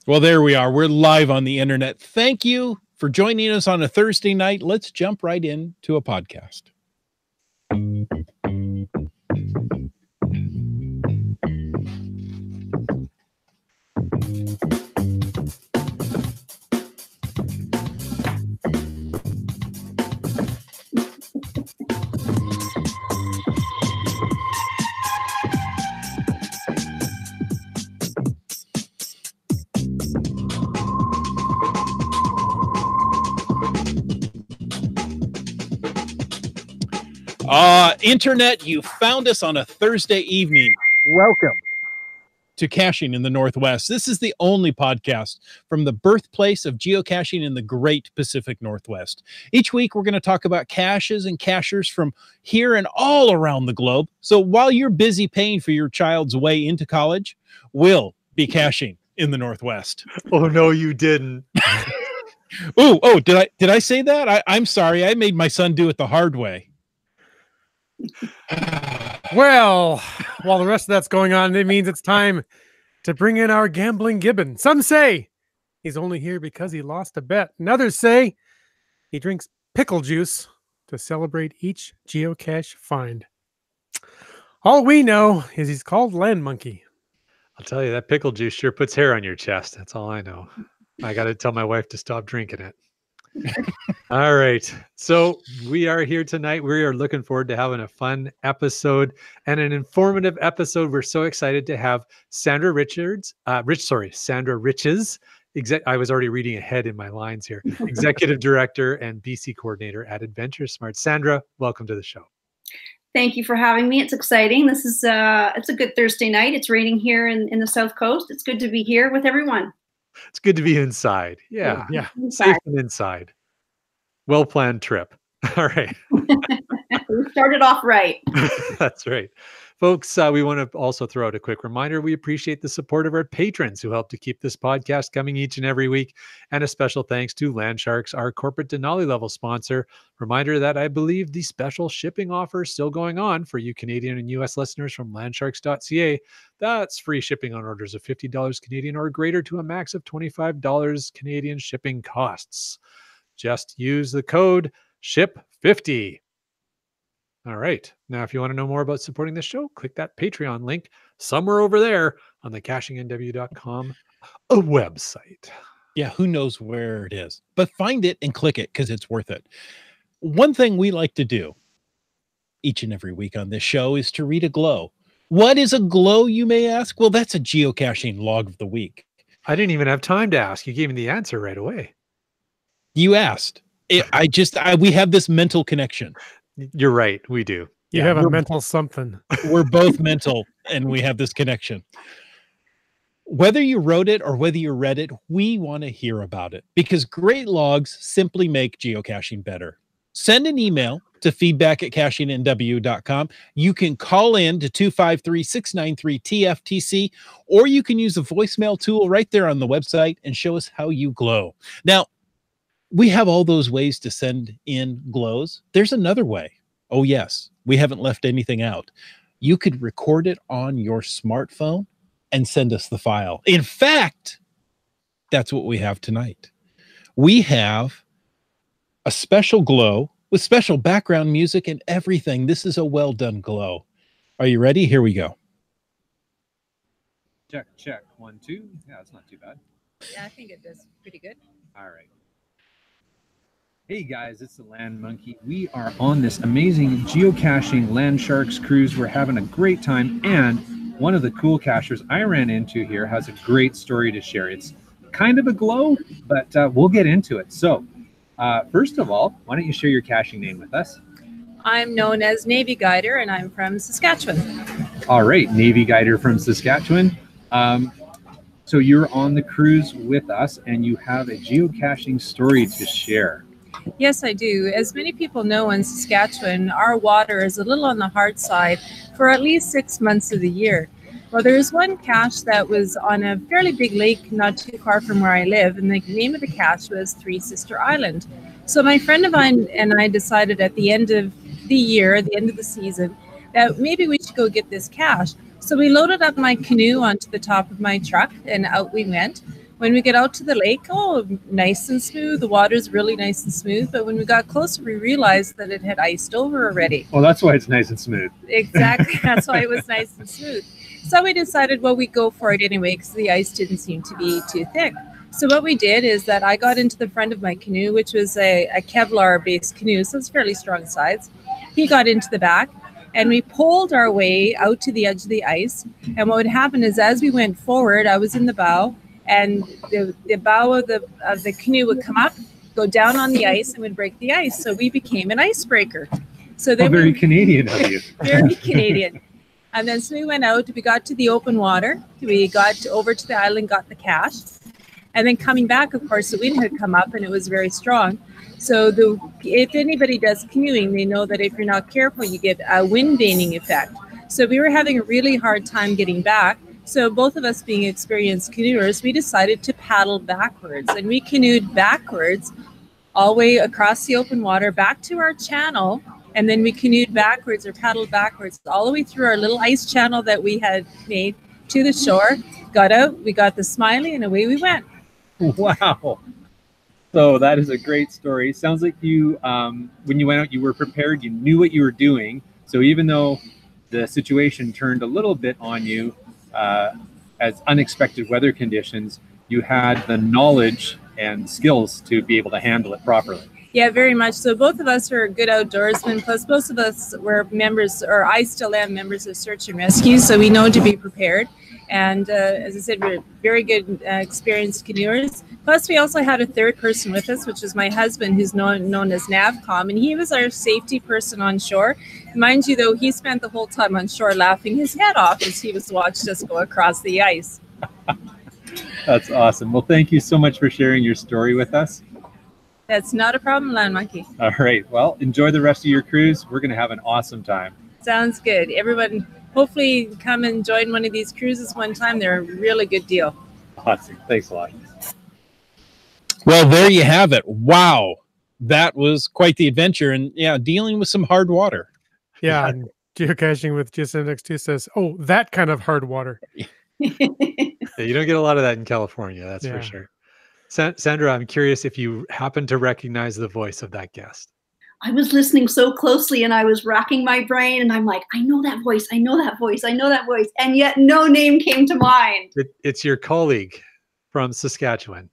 Well, there we are. We're live on the internet. Thank you for joining us on a Thursday night. Let's jump right into a podcast. Internet, you found us on a Thursday evening. Welcome to Caching in the Northwest. This is the only podcast from the birthplace of geocaching in the great Pacific Northwest. Each week, we're going to talk about caches and cachers from here and all around the globe. So while you're busy paying for your child's way into college, we'll be caching in the Northwest. Oh, no, you didn't. Did I say that? I'm sorry. I made my son do it the hard way. Well, while the rest of that's going on, it means it's time to bring in our gambling Gibbon. Some say he's only here because he lost a bet, and others say he drinks pickle juice to celebrate each geocache find. All we know is he's called Land Monkey. I'll tell you, that pickle juice sure puts hair on your chest. That's all I know. I got to tell my wife to stop drinking it. All right. So we are here tonight. We are looking forward to having a fun episode and an informative episode. We're so excited to have Sandra Riches. I was already reading ahead in my lines here. Executive Director and BC Coordinator at AdventureSmart. Sandra, welcome to the show. Thank you for having me. It's exciting. This is it's a good Thursday night. It's raining here in the South Coast. It's good to be here with everyone. It's good to be inside. Yeah. Inside. Safe and inside. Well-planned trip. All right. We started off right. That's right. Folks, we want to also throw out a quick reminder. We appreciate the support of our patrons who help to keep this podcast coming each and every week. And a special thanks to Landsharks, our corporate Denali level sponsor. Reminder that I believe the special shipping offer is still going on for you Canadian and US listeners from landsharks.ca. That's free shipping on orders of $50 Canadian or greater to a max of $25 Canadian shipping costs. Just use the code SHIP50. All right. Now, if you want to know more about supporting this show, click that Patreon link somewhere over there on the cachingnw.com website. Yeah, who knows where it is, but find it and click it because it's worth it. One thing we like to do each and every week on this show is to read a glow. What is a glow, you may ask? Well, that's a geocaching log of the week. I didn't even have time to ask. You gave me the answer right away. You asked. We have this mental connection. You're right. We do. You have a mental something. We're both mental and we have this connection. Whether you wrote it or whether you read it, we want to hear about it because great logs simply make geocaching better. Send an email to feedback@cachingnw.com. You can call in to 253-693-TFTC, or you can use the voicemail tool right there on the website and show us how you glow. Now, we have all those ways to send in glows. There's another way. Oh, yes. We haven't left anything out. You could record it on your smartphone and send us the file. In fact, that's what we have tonight. We have a special glow with special background music and everything. This is a well-done glow. Are you ready? Here we go. Check. 1, 2. Yeah, it's not too bad. Yeah, I think it does pretty good. All right. Hey guys, it's the Land Monkey. We are on this amazing geocaching Landsharks cruise. We're having a great time, and one of the cool cachers I ran into here has a great story to share. It's kind of a glow, but we'll get into it. So, first of all, why don't you share your caching name with us? I'm known as Navy Guider, and I'm from Saskatchewan. All right, Navy Guider from Saskatchewan. So you're on the cruise with us, and you have a geocaching story to share. Yes, I do. As many people know, in Saskatchewan, our water is a little on the hard side for at least 6 months of the year. Well, there's one cache that was on a fairly big lake not too far from where I live, and the name of the cache was Three Sister Island. So my friend of mine and I decided at the end of the year, the end of the season, that maybe we should go get this cache. So we loaded up my canoe onto the top of my truck, and out we went. When we get out to the lake, oh, nice and smooth. The water's really nice and smooth. But when we got closer, we realized that it had iced over already. Well, that's why it's nice and smooth. Exactly. That's why it was nice and smooth. So we decided, well, we'd go for it anyway because the ice didn't seem to be too thick. So what we did is that I got into the front of my canoe, which was a Kevlar-based canoe, so it's fairly strong sides. He got into the back, and we pulled our way out to the edge of the ice. And what would happen is as we went forward, I was in the bow, and the bow of the canoe would come up, go down on the ice, and would break the ice. So we became an icebreaker. So then very Canadian of you. Very Canadian. And then so we went out, we got to the open water, we got over to the island, got the cache. And then coming back, of course, the wind had come up and it was very strong. So if anybody does canoeing, they know that if you're not careful, you get a wind vaning effect. So we were having a really hard time getting back. So both of us being experienced canoers, we decided to paddle backwards. And we canoed backwards all the way across the open water back to our channel. And then we canoed backwards or paddled backwards all the way through our little ice channel that we had made to the shore, got out, we got the smiley, and away we went. Wow. So that is a great story. Sounds like you, when you went out, you were prepared. You knew what you were doing. So even though the situation turned a little bit on you as unexpected weather conditions, you had the knowledge and skills to be able to handle it properly. Yeah, very much. So both of us are good outdoorsmen, plus both of us were members, or I still am members of Search and Rescue, so we know to be prepared. And as I said, we're very good, experienced canoers. Plus, we also had a third person with us, which is my husband, who's known as NAVCOM, and he was our safety person on shore. Mind you, though, he spent the whole time on shore laughing his head off as he watched us go across the ice. That's awesome. Well, thank you so much for sharing your story with us. That's not a problem, Land Monkey. All right. Well, enjoy the rest of your cruise. We're going to have an awesome time. Sounds good. Everyone, hopefully come and join one of these cruises one time. They're a really good deal. Awesome. Thanks a lot. Well, there you have it. Wow. That was quite the adventure. And yeah, dealing with some hard water. Yeah. And geocaching with GSNX2 says, oh, that kind of hard water. Yeah, you don't get a lot of that in California, that's for sure. Sandra, I'm curious if you happen to recognize the voice of that guest. I was listening so closely and I was racking my brain and I'm like, I know that voice, I know that voice, I know that voice. And yet no name came to mind. It's your colleague from Saskatchewan.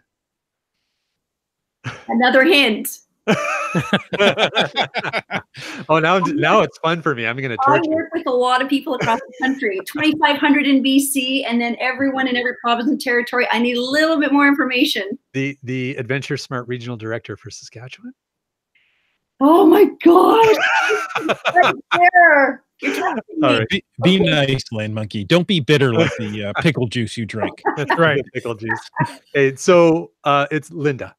Another hint. Oh, now it's fun for me. I'm going to torture you. I work with a lot of people across the country, 2,500 in BC, and then everyone in every province and territory. I need a little bit more information. The AdventureSmart Regional Director for Saskatchewan. Oh my gosh! Right there. You're talking to me. All right. Be nice, Land Monkey. Don't be bitter like the pickle juice you drink. That's right. Pickle juice. Okay, so it's Linda.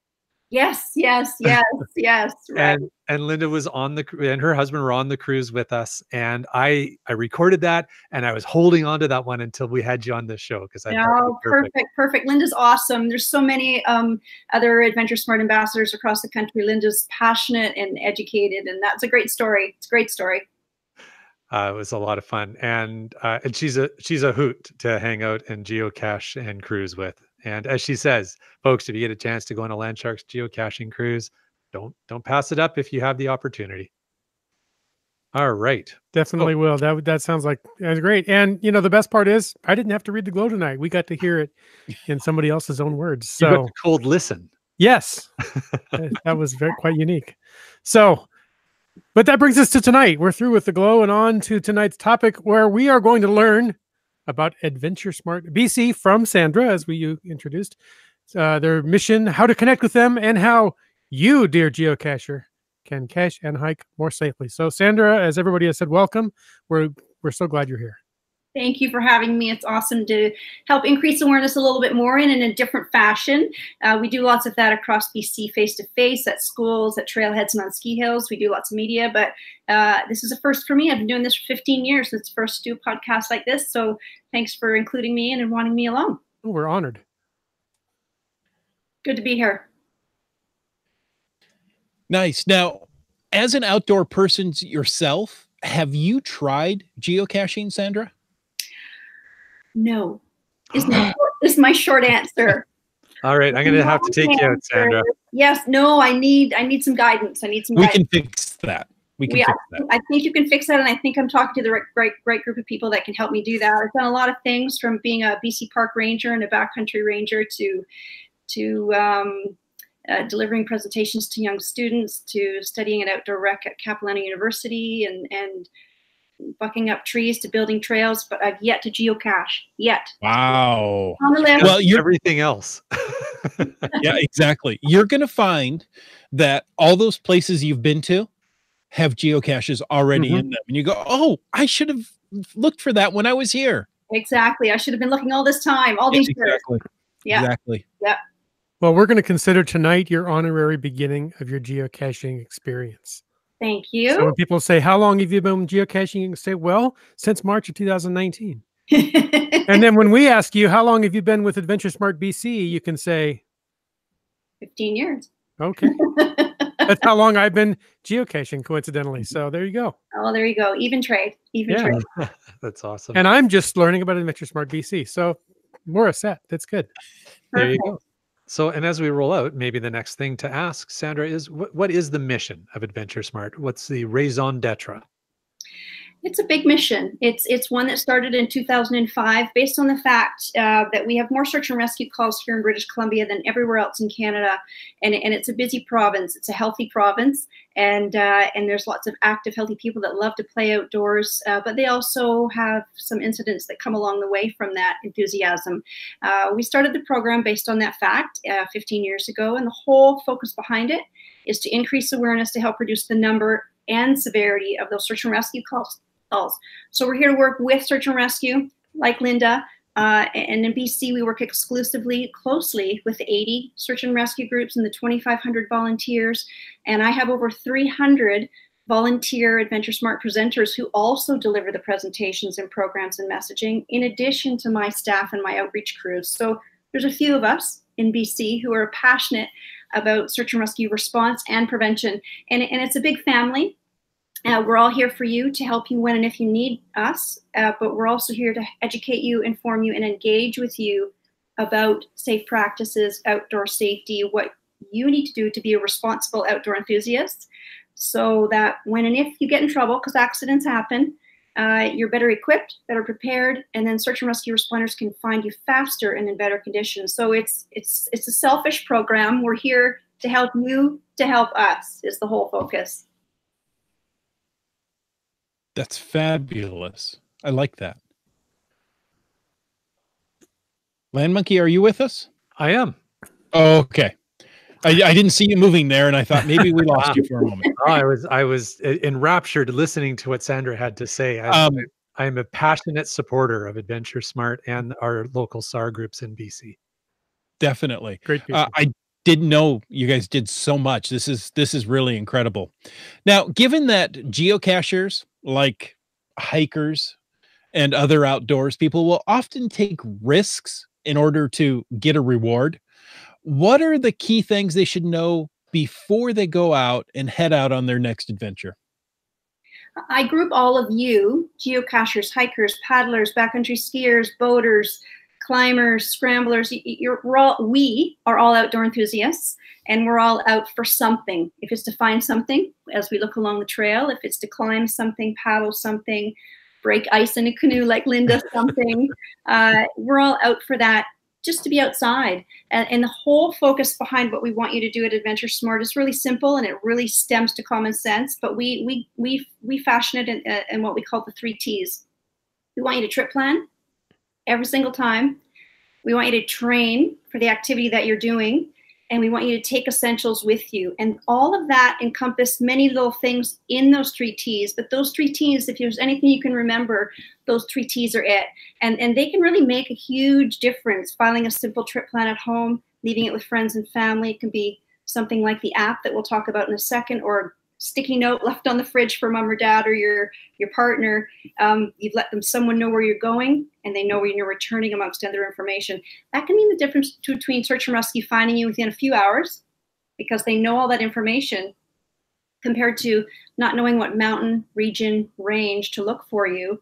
Yes. Right. And Linda was and her husband were on the cruise with us, and I recorded that, and I was holding on to that one until we had you on this show because I thought it was perfect. Linda's awesome. There's so many other AdventureSmart ambassadors across the country. Linda's passionate and educated, and that's a great story. It's a great story. It was a lot of fun, and she's a hoot to hang out and geocache and cruise with. And as she says, folks, if you get a chance to go on a Landsharks geocaching cruise, don't pass it up if you have the opportunity. All right. Definitely will. That sounds like that's great. And you know, the best part is I didn't have to read the glow tonight. We got to hear it in somebody else's own words. So you got to cold listen. Yes. That was quite unique. So, but that brings us to tonight. We're through with the glow and on to tonight's topic where we are going to learn about AdventureSmart BC from Sandra, as you introduced, their mission, how to connect with them, and how you, dear geocacher, can cache and hike more safely. So Sandra, as everybody has said, welcome. We're so glad you're here. Thank you for having me. It's awesome to help increase awareness a little bit more and in a different fashion. We do lots of that across BC face-to-face, at schools, at trailheads, and on ski hills. We do lots of media, but this is a first for me. I've been doing this for 15 years. So it's first to do a podcast like this. So thanks for including me in and wanting me along. Oh, we're honored. Good to be here. Nice. Now, as an outdoor person yourself, have you tried geocaching, Sandra? No, is my short answer. All right, I'm going to have to take you out, Sandra. Yes, no, I need some guidance. I need some We guidance. can fix that. We can fix that. I think you can fix that, and I think I'm talking to the right group of people that can help me do that. I've done a lot of things, from being a BC Park Ranger and a backcountry ranger to delivering presentations to young students, to studying at outdoor rec at Capilano University, and bucking up trees, to building trails. But I've yet to geocache yet. Wow. On the list. Well, everything else. Yeah, exactly. You're going to find that all those places you've been to have geocaches already in them. And you go, oh, I should have looked for that when I was here. Exactly. I should have been looking all this time, all these years. Yeah. Exactly. Yeah. Well, we're going to consider tonight your honorary beginning of your geocaching experience. Thank you. So when people say, how long have you been geocaching? You can say, well, since March of 2019. And then when we ask you, how long have you been with AdventureSmart BC? You can say 15 years. Okay. That's how long I've been geocaching, coincidentally. So there you go. Oh, there you go. Even trade. Trade. That's awesome. And I'm just learning about AdventureSmart BC. So we're a set. That's good. There you go. So, and as we roll out, maybe the next thing to ask, Sandra, is what is the mission of AdventureSmart? What's the raison d'etre? It's a big mission. It's one that started in 2005, based on the fact that we have more search and rescue calls here in British Columbia than everywhere else in Canada, and it's a busy province. It's a healthy province, and there's lots of active, healthy people that love to play outdoors, but they also have some incidents that come along the way from that enthusiasm. We started the program based on that fact 15 years ago, and the whole focus behind it is to increase awareness to help reduce the number and severity of those search and rescue calls. So we're here to work with search and rescue, like Linda, and in BC we work exclusively, closely with the 80 search and rescue groups and the 2,500 volunteers, and I have over 300 volunteer AdventureSmart presenters who also deliver the presentations and programs and messaging, in addition to my staff and my outreach crews. So there's a few of us in BC who are passionate about search and rescue response and prevention, and it's a big family. We're all here for you, to help you when and if you need us, but we're also here to educate you, inform you, and engage with you about safe practices, outdoor safety, what you need to do to be a responsible outdoor enthusiast, so that when and if you get in trouble, because accidents happen, you're better equipped, better prepared, and then search and rescue responders can find you faster and in better conditions. So it's a selfish program. We're here to help you, to help us, is the whole focus. That's fabulous. I like that. Land Monkey, are you with us? I am. Oh, okay. I didn't see you moving there, and I thought maybe we lost you for a moment. I was enraptured listening to what Sandra had to say. I am a passionate supporter of AdventureSmart and our local SAR groups in BC. Definitely. Great people. I didn't know you guys did so much. This is really incredible. Now, given that geocachers, like hikers and other outdoors people, will often take risks in order to get a reward, what are the key things they should know before they go out and head out on their next adventure? I group all of you, geocachers, hikers, paddlers, backcountry skiers, boaters, climbers, scramblers. We are all outdoor enthusiasts, and we're all out for something. If it's to find something as we look along the trail, if it's to climb something, paddle something, break ice in a canoe like Linda something, we're all out for that, just to be outside. And the whole focus behind what we want you to do at AdventureSmart is really simple, and it really stems to common sense, but we fashion it in what we call the 3 T's. We want you to trip plan every single time. We want you to train for the activity that you're doing, and we want you to take essentials with you. And all of that encompass many little things in those 3 T's, but those 3 T's, if there's anything you can remember, those 3 T's are it. And they can really make a huge difference. Filing a simple trip plan at home, leaving it with friends and family. It can be something like the app that we'll talk about in a second, or a sticky note left on the fridge for mom or dad or your partner. You've let someone know where you're going, and they know when you're returning, amongst other information. That can mean the difference between search and rescue finding you within a few hours, because they know all that information, compared to not knowing what mountain, region, range to look for you.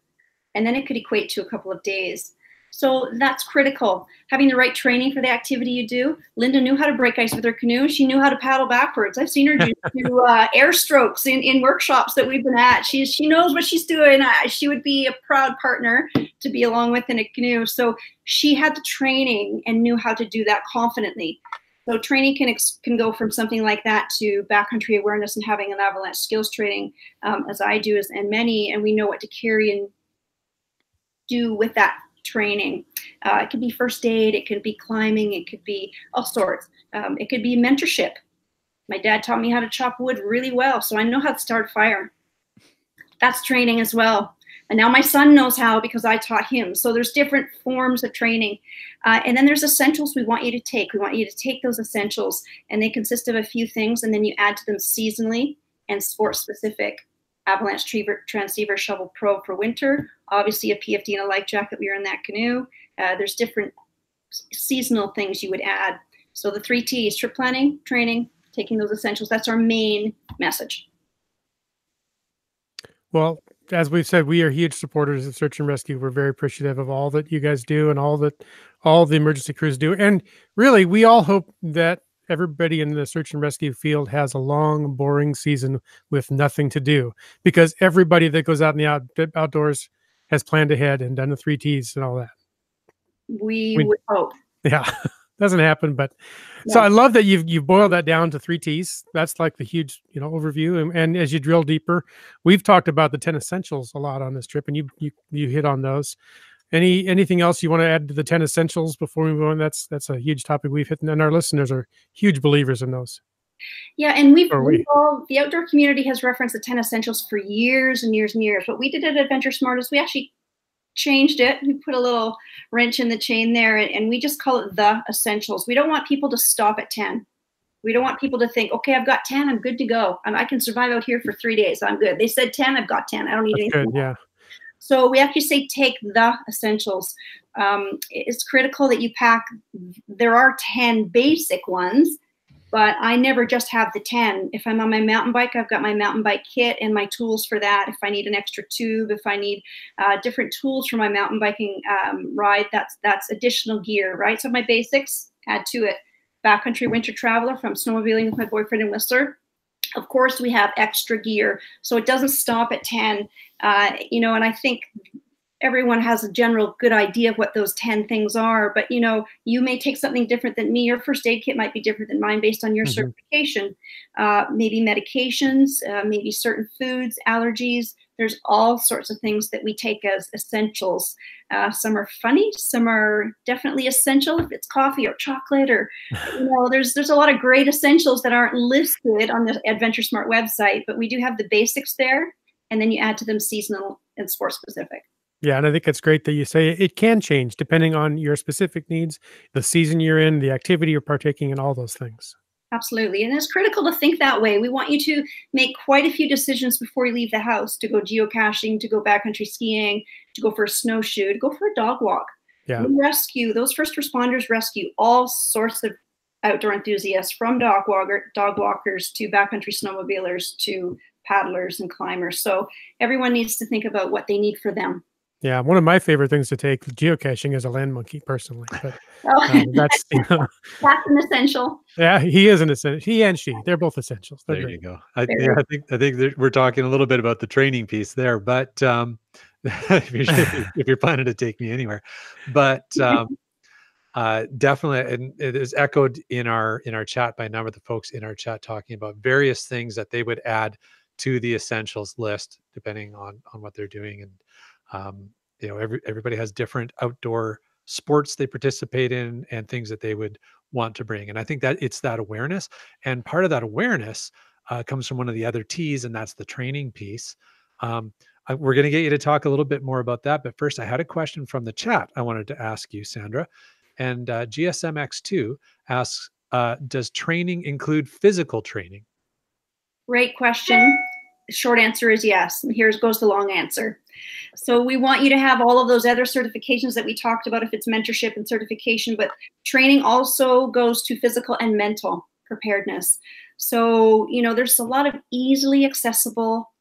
And then it could equate to a couple of days. So that's critical. Having the right training for the activity you do. Linda knew how to break ice with her canoe. She knew how to paddle backwards. I've seen her do air strokes in workshops that we've been at. She knows what she's doing. She would be a proud partner to be along with in a canoe. So she had the training and knew how to do that confidently. So training can go from something like that to backcountry awareness and having an avalanche skills training, as I do, and many, and we know what to carry and do with that training. It could be first aid, it could be climbing, it could be all sorts. It could be mentorship. My dad taught me how to chop wood really well, so I know how to start a fire. That's training as well. And now my son knows how because I taught him. So there's different forms of training. And then there's essentials we want you to take. We want you to take those essentials, and they consist of a few things, and then you add to them seasonally and sport specific. Avalanche transceiver shovel pro for winter, obviously a PFD and a life jacket. We were in that canoe. There's different seasonal things you would add. So the 3 T's: trip planning, training, taking those essentials. That's our main message. Well, as we've said, we are huge supporters of search and rescue. We're very appreciative of all that you guys do and all the emergency crews do. And really, we all hope that everybody in the search and rescue field has a long, boring season with nothing to do, because everybody that goes out in the outdoors has planned ahead and done the 3 T's and all that. We would hope. Yeah, doesn't happen, but Yeah. so I love that you've boiled that down to 3 T's. That's like the huge, overview. And as you drill deeper, we've talked about the 10 essentials a lot on this trip, and you hit on those. Anything else you want to add to the 10 essentials before we move on? That's a huge topic we've hit, and our listeners are huge believers in those. Yeah, and the outdoor community has referenced the 10 essentials for years and years and years. What we did at AdventureSmart is we actually changed it. We put a little wrench in the chain there, and we just call it the essentials. We don't want people to stop at 10. We don't want people to think, okay, I've got 10, I'm good to go. I can survive out here for 3 days. I'm good. They said 10, I've got 10. I don't need anything. Good, yeah. So we actually say take the essentials. It's critical that you pack. There are 10 basic ones, but I never just have the 10. If I'm on my mountain bike, I've got my mountain bike kit and my tools for that. If I need an extra tube, if I need different tools for my mountain biking ride, that's additional gear, right? So my basics, add to it. Backcountry winter traveler, from snowmobiling with my boyfriend in Whistler. Of course, we have extra gear, so it doesn't stop at 10. And I think everyone has a general good idea of what those 10 things are, but you may take something different than me. Your first aid kit might be different than mine based on your certification. Maybe medications, maybe certain foods, allergies. There's all sorts of things that we take as essentials. Some are funny, some are definitely essential if it's coffee or chocolate, or there's a lot of great essentials that aren't listed on the AdventureSmart website, but we do have the basics there, and then you add to them seasonal and sport specific. Yeah, and I think it's great that you say it can change depending on your specific needs, the season you're in, the activity you're partaking in, all those things. Absolutely. And it's critical to think that way. We want you to make quite a few decisions before you leave the house, to go geocaching, to go backcountry skiing, to go for a snowshoe, to go for a dog walk. Yeah. Those first responders rescue all sorts of outdoor enthusiasts, from dog walkers to backcountry snowmobilers to paddlers and climbers. So everyone needs to think about what they need for them. Yeah, one of my favorite things to take geocaching is a land monkey, personally. But that's that's an essential. Yeah, he is an essential. He and she, they're both essentials. They're there great. you go. I think we're talking a little bit about the training piece there, but if you're planning to take me anywhere, but definitely, and it is echoed in our chat by a number of the folks in our chat talking about various things that they would add to the essentials list depending on what they're doing. And everybody has different outdoor sports they participate in and things that they would want to bring. And I think that it's that awareness, and part of that awareness comes from one of the other T's, and that's the training piece. We're going to get you to talk a little bit more about that. But first, I had a question from the chat I wanted to ask you, Sandra. And GSMX2 asks, does training include physical training? Great question. The short answer is yes. And here goes the long answer. So we want you to have all of those other certifications that we talked about, if it's mentorship and certification, but training also goes to physical and mental preparedness. So, there's a lot of easily accessible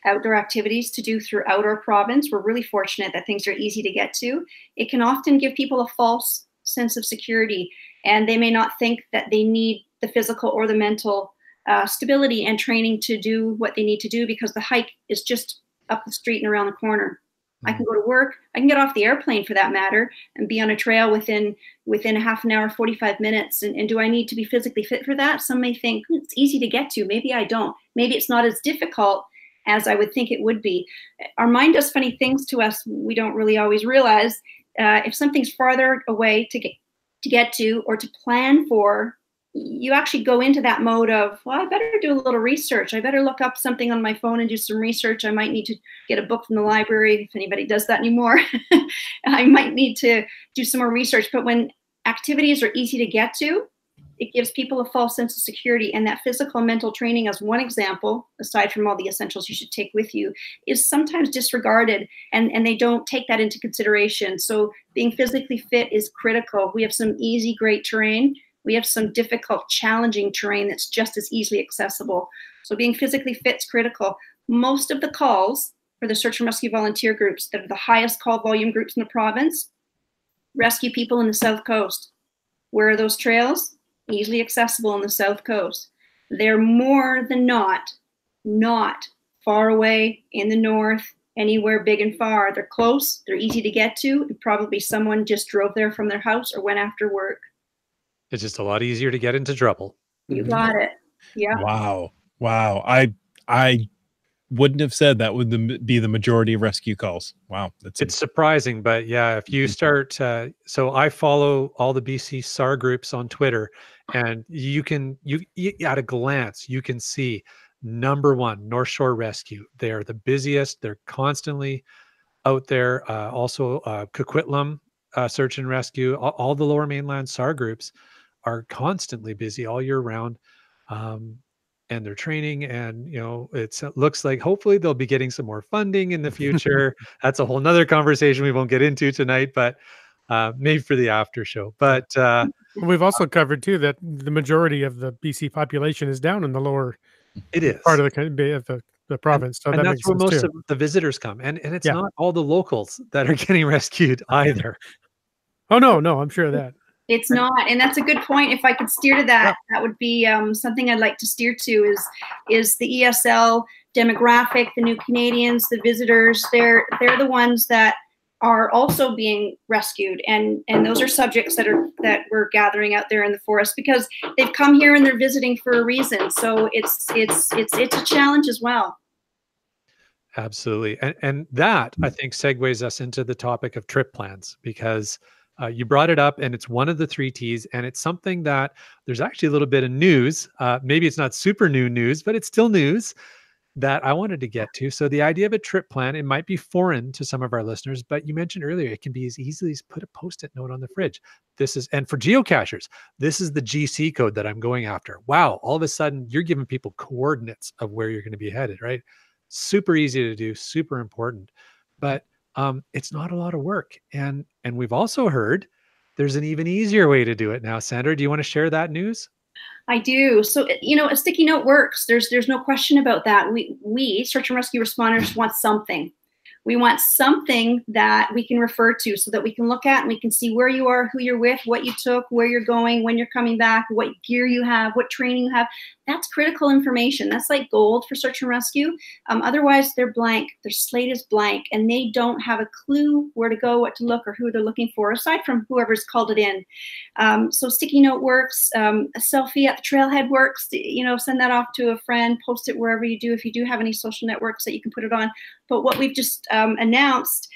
outdoor activities to do throughout our province. We're really fortunate that things are easy to get to. It can often give people a false sense of security, and they may not think that they need the physical or the mental stability and training to do what they need to do, because the hike is just up the street and around the corner. I can go to work, I can get off the airplane for that matter, and be on a trail within a half an hour, 45 minutes. And do I need to be physically fit for that? Some may think it's easy to get to. Maybe I don't. Maybe it's not as difficult as I would think it would be. Our mind does funny things to us we don't really always realize. If something's farther away to get to or to plan for, you actually go into that mode of, well, I better do a little research. I better look up something on my phone and do some research. I might need to get a book from the library, if anybody does that anymore. I might need to do some more research. But when activities are easy to get to, it gives people a false sense of security. And that physical and mental training, as one example, aside from all the essentials you should take with you, is sometimes disregarded, and they don't take that into consideration. So being physically fit is critical. We have some easy, great terrain. We have some difficult, challenging terrain that's just as easily accessible. So being physically fit is critical. Most of the calls for the search and rescue volunteer groups that are the highest call volume groups in the province rescue people in the South Coast. Where are those trails? Easily accessible on the South Coast. They're more than not far away in the north, anywhere big and far. They're close, they're easy to get to, and probably someone just drove there from their house or went after work. It's just a lot easier to get into trouble. You got it. Yeah. Wow. I wouldn't have said that would be the majority of rescue calls. Wow. It's surprising, but yeah, if you start, so I follow all the BC SAR groups on Twitter, and you at a glance, you can see number one, North Shore Rescue. They are the busiest. They're constantly out there. Also Coquitlam Search and Rescue, all the Lower Mainland SAR groups are constantly busy all year round. And they're training, and it looks like hopefully they'll be getting some more funding in the future. That's a whole nother conversation we won't get into tonight, but maybe for the after show. But we've also covered too that the majority of the BC population is down in the lower part of the province. So and that's where most of the visitors come, and it's not all the locals that are getting rescued either. Oh no, I'm sure of that. It's not, and that's a good point. If I could steer to that, that would be something I'd like to steer to. Is the ESL demographic, the new Canadians, the visitors? They're the ones that are also being rescued, and those are subjects that we're gathering out there in the forest because they've come here and they're visiting for a reason. So it's a challenge as well. Absolutely, and that I think segues us into the topic of trip plans, because you brought it up, and it's one of the 3 T's, and it's something that there's actually a little bit of news. Maybe it's not super new news, but it's still news that I wanted to get to. So the idea of a trip plan, it might be foreign to some of our listeners, but you mentioned earlier, it can be as easily as put a Post-it note on the fridge. And for geocachers, this is the GC code that I'm going after. Wow. All of a sudden you're giving people coordinates of where you're going to be headed, right? Super easy to do, super important, but it's not a lot of work. And we've also heard there's an even easier way to do it now. Sandra, do you want to share that news? I do. So, a sticky note works. There's no question about that. We search and rescue responders want something. We want something that we can refer to so that we can look at and we can see where you are, who you're with, what you took, where you're going, when you're coming back, what gear you have, what training you have. That's critical information. That's like gold for search and rescue. Otherwise, they're blank. Their slate is blank, and they don't have a clue where to go, what to look, or who they're looking for, aside from whoever's called it in. So sticky note works. A selfie at the trailhead works. Send that off to a friend, post it wherever you do. If you do have any social networks that you can put it on. But what we've just announced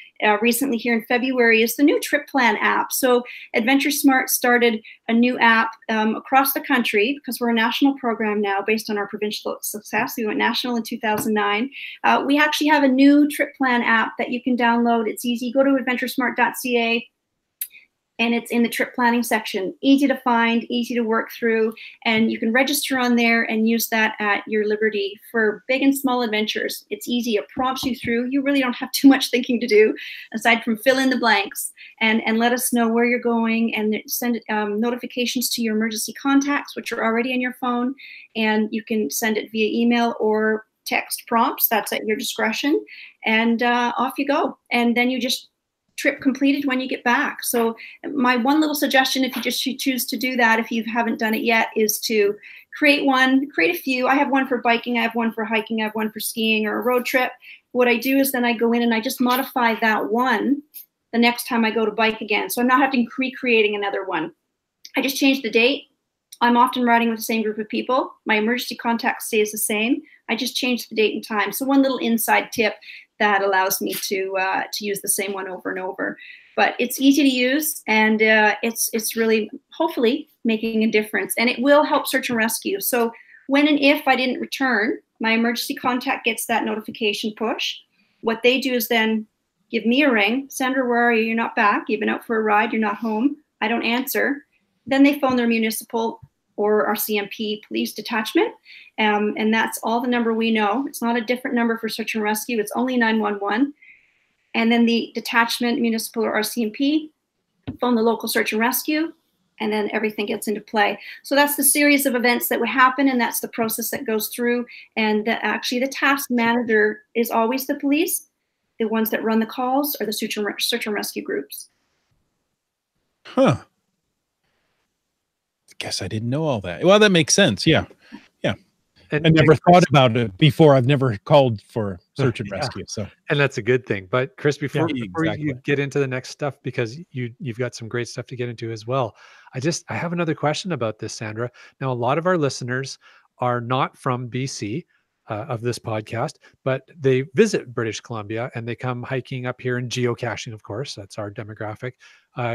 recently here in February is the new trip plan app. So AdventureSmart started a new app across the country because we're a national program now based on our provincial success. We went national in 2009. We actually have a new trip plan app that you can download. It's easy. Go to adventuresmart.ca. And it's in the trip planning section. Easy to find, easy to work through, and you can register on there and use that at your liberty for big and small adventures. It's easy. It prompts you through. You really don't have too much thinking to do aside from fill in the blanks and let us know where you're going, and send notifications to your emergency contacts, which are already in your phone, and you can send it via email or text prompts. That's at your discretion, and off you go. And then you just trip completed when you get back. So my one little suggestion, if you just choose to do that, if you haven't done it yet, is to create a few. I have one for biking, I have one for hiking, I have one for skiing or a road trip. What I do is then I go in and I just modify that one the next time I go to bike again. So I'm not having recreating another one. I just change the date. I'm often riding with the same group of people. My emergency contact stays the same. I just change the date and time. So one little inside tip that allows me to use the same one over and over. But it's easy to use, and it's really hopefully making a difference. And it will help search and rescue. So when and if I didn't return, my emergency contact gets that notification push. What they do is then give me a ring. Sandra, where are you? You're not back. You've been out for a ride. You're not home. I don't answer. Then they phone their municipal or our CMP police detachment. And that's all the number we know. It's not a different number for search and rescue. It's only 911. And then the detachment, municipal or RCMP, phone the local search and rescue, and then everything gets into play. So that's the series of events that would happen, and that's the process that goes through. And actually the task manager is always the police. The ones that run the calls are the search and rescue groups. Huh. Guess I didn't know all that. Well, that makes sense. Yeah. Yeah. And I never thought about it before. I've never called for search and rescue. So, and that's a good thing. But Chris, before exactly. you get into the next stuff, because you've got some great stuff to get into as well. I have another question about this, Sandra. Now, a lot of our listeners are not from BC of this podcast, but they visit British Columbia and they come hiking up here and geocaching, of course, that's our demographic,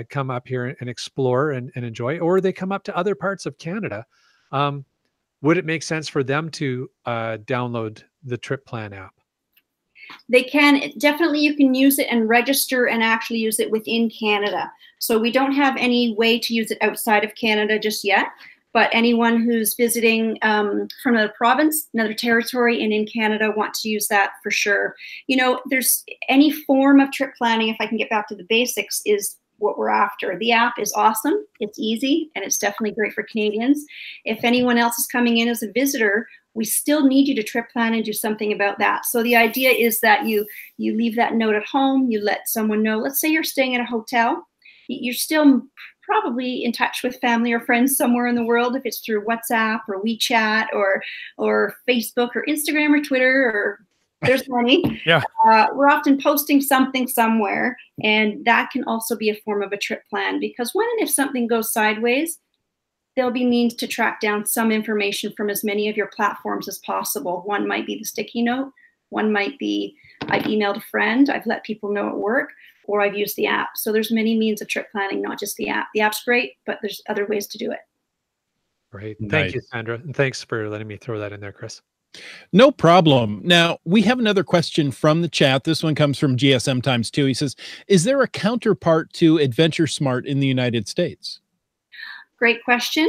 come up here and explore and enjoy, or they come up to other parts of Canada. Would it make sense for them to download the Trip Plan app? They can. Definitely, you can use it and register and actually use it within Canada. So we don't have any way to use it outside of Canada just yet, but anyone who's visiting from another province, another territory, and in Canada want to use that for sure. You know, there's any form of trip planning, if I can get back to the basics, is what we're after. The app is awesome. It's easy, and it's definitely great for Canadians. If anyone else is coming in as a visitor, we still need you to trip plan and do something about that. So the idea is that you leave that note at home, you let someone know. Let's say you're staying at a hotel. You're still probably in touch with family or friends somewhere in the world, if it's through WhatsApp or WeChat or Facebook or Instagram or Twitter, or there's many. Yeah. We're often posting something somewhere, and that can also be a form of a trip plan, because when and if something goes sideways, there'll be means to track down some information from as many of your platforms as possible. One might be the sticky note. One might be I've emailed a friend, I've let people know at work, or I've used the app. So there's many means of trip planning, not just the app. The app's great, but there's other ways to do it. Great. Nice. Thank you, Sandra. And thanks for letting me throw that in there, Chris. no problem. Now, we have another question from the chat. This one comes from GSM Times 2. He says, is there a counterpart to AdventureSmart in the United States? Great question.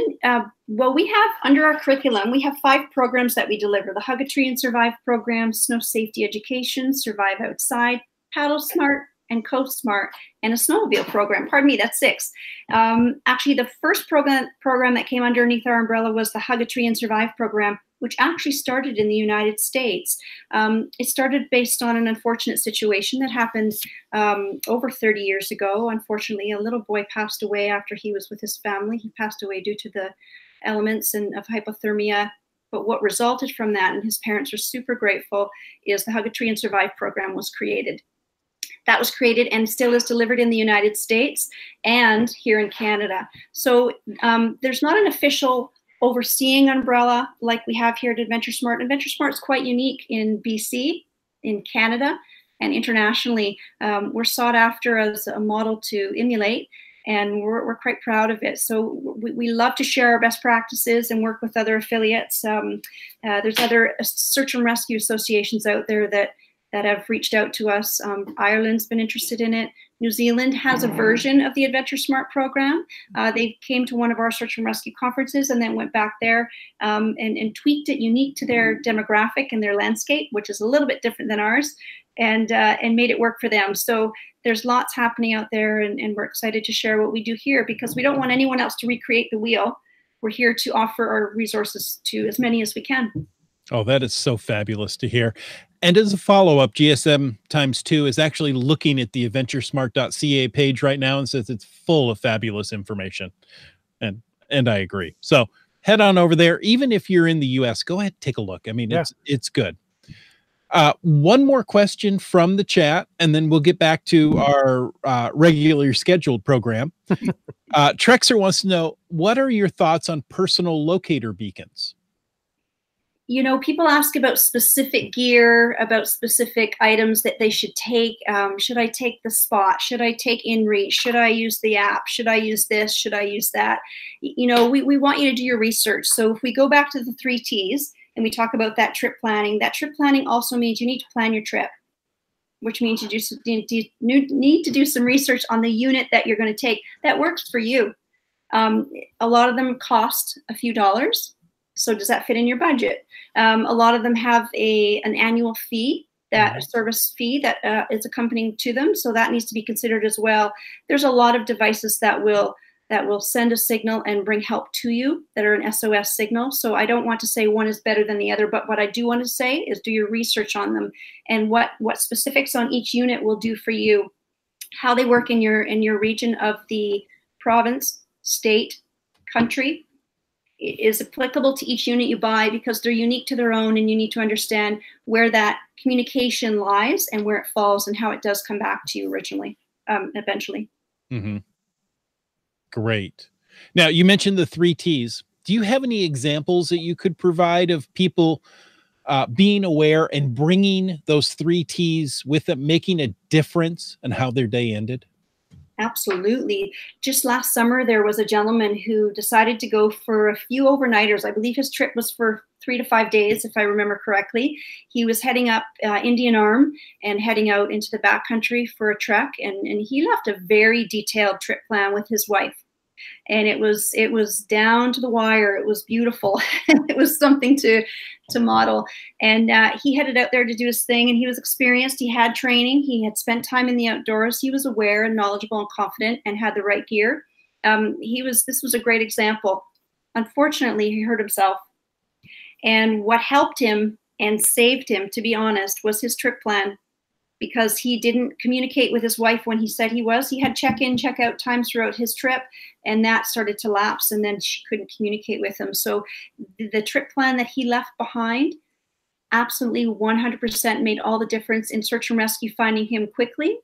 Well, we have, under our curriculum, we have 5 programs that we deliver: the Hug a Tree and Survive program, Snow Safety Education, Survive Outside, Paddle Smart, and Coast Smart, and a snowmobile program. Pardon me, that's 6. Actually, the first program that came underneath our umbrella was the Hug a Tree and Survive program, which actually started in the United States. It started based on an unfortunate situation that happened over 30 years ago. Unfortunately, a little boy passed away after he was with his family. He passed away due to the elements of hypothermia. But what resulted from that, and his parents are super grateful, is the Hug a Tree and Survive program was created. That was created and still is delivered in the United States and here in Canada. So there's not an official overseeing umbrella like we have here at AdventureSmart. AdventureSmart is quite unique in BC, in Canada, and internationally. We're sought after as a model to emulate, and we're quite proud of it. So we love to share our best practices and work with other affiliates. There's other search and rescue associations out there that have reached out to us. Ireland's been interested in it. New Zealand has a version of the AdventureSmart program. They came to one of our search and rescue conferences and then went back there and tweaked it unique to their demographic and their landscape, which is a little bit different than ours, and made it work for them. So there's lots happening out there, and we're excited to share what we do here, because we don't want anyone else to recreate the wheel. We're here to offer our resources to as many as we can. Oh, that is so fabulous to hear. And as a follow-up, GSM times 2 is actually looking at the adventuresmart.ca page right now and says it's full of fabulous information. And I agree. So head on over there. Even if you're in the US, go ahead and take a look. I mean, Yeah. it's good. One more question from the chat, and then we'll get back to our regular scheduled program. Trexer wants to know, what are your thoughts on personal locator beacons? You know, people ask about specific gear, about specific items that they should take. Should I take the spot? Should I take InReach? Should I use the app? Should I use this? Should I use that? You know, we want you to do your research. So if we go back to the 3 T's and we talk about that trip planning also means you need to plan your trip, which means you need to do some research on the unit that you're going to take that works for you. A lot of them cost a few dollars. So does that fit in your budget? A lot of them have an annual fee, a service fee that is accompanying to them. So that needs to be considered as well. There's a lot of devices that will send a signal and bring help to you that are an SOS signal. So I don't want to say one is better than the other, but what I do want to say is do your research on them and what specifics on each unit will do for you, how they work in your region of the province, state, country. Is applicable to each unit you buy because they're unique to their own, and you need to understand where that communication lies and where it falls and how it does come back to you eventually. Mm-hmm. Great. Now, you mentioned the 3 T's. Do you have any examples that you could provide of people being aware and bringing those 3 T's with them, making a difference in how their day ended? Absolutely. Just last summer, there was a gentleman who decided to go for a few overnighters. I believe his trip was for 3 to 5 days, if I remember correctly. He was heading up Indian Arm and heading out into the backcountry for a trek. And he left a very detailed trip plan with his wife. And it was down to the wire. It was beautiful. It was something to model. And he headed out there to do his thing, and he was experienced. He had training. He had spent time in the outdoors. He was aware and knowledgeable and confident and had the right gear. This was a great example. Unfortunately, he hurt himself. And what helped him and saved him, to be honest, was his trip plan. Because he didn't communicate with his wife when he said he was. He had check-in, check-out times throughout his trip, and that started to lapse, and then she couldn't communicate with him. So the trip plan that he left behind absolutely 100% made all the difference in search and rescue finding him quickly.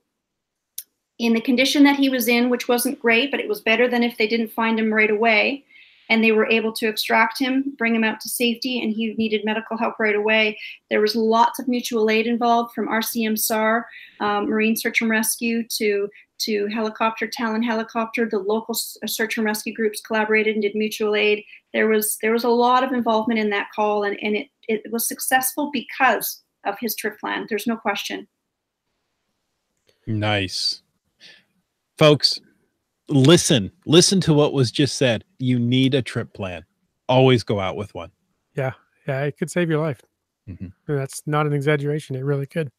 In the condition that he was in, which wasn't great, but it was better than if they didn't find him right away, and they were able to extract him, bring him out to safety, and he needed medical help right away. There was lots of mutual aid involved, from RCM SAR, Marine Search and Rescue, to helicopter, Talon Helicopter. The local search and rescue groups collaborated and did mutual aid. There was a lot of involvement in that call, and it was successful because of his trip plan. There's no question. Nice. Folks, listen to what was just said. You need a trip plan. Always go out with one. Yeah, it could save your life. Mm-hmm. That's not an exaggeration. It really could.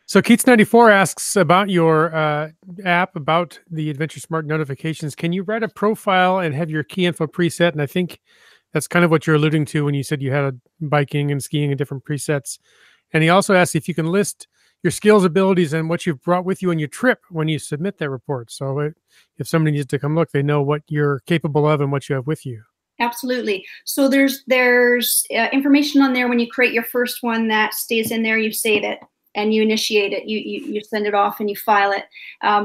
So Keats94 asks about your app, about the AdventureSmart notifications. Can you write a profile and have your key info preset? And I think that's kind of what you're alluding to when you said you had a biking and skiing and different presets. And he also asks if you can list your skills, abilities, and what you've brought with you on your trip when you submit that report. So if somebody needs to come look, they know what you're capable of and what you have with you. Absolutely. So there's information on there when you create your first one that stays in there. You save it and you initiate it. You send it off and you file it.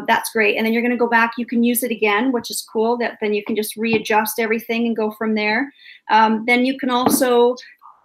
That's great. And then you're going to go back. You can use it again, which is cool. Then you can just readjust everything and go from there. Then you can also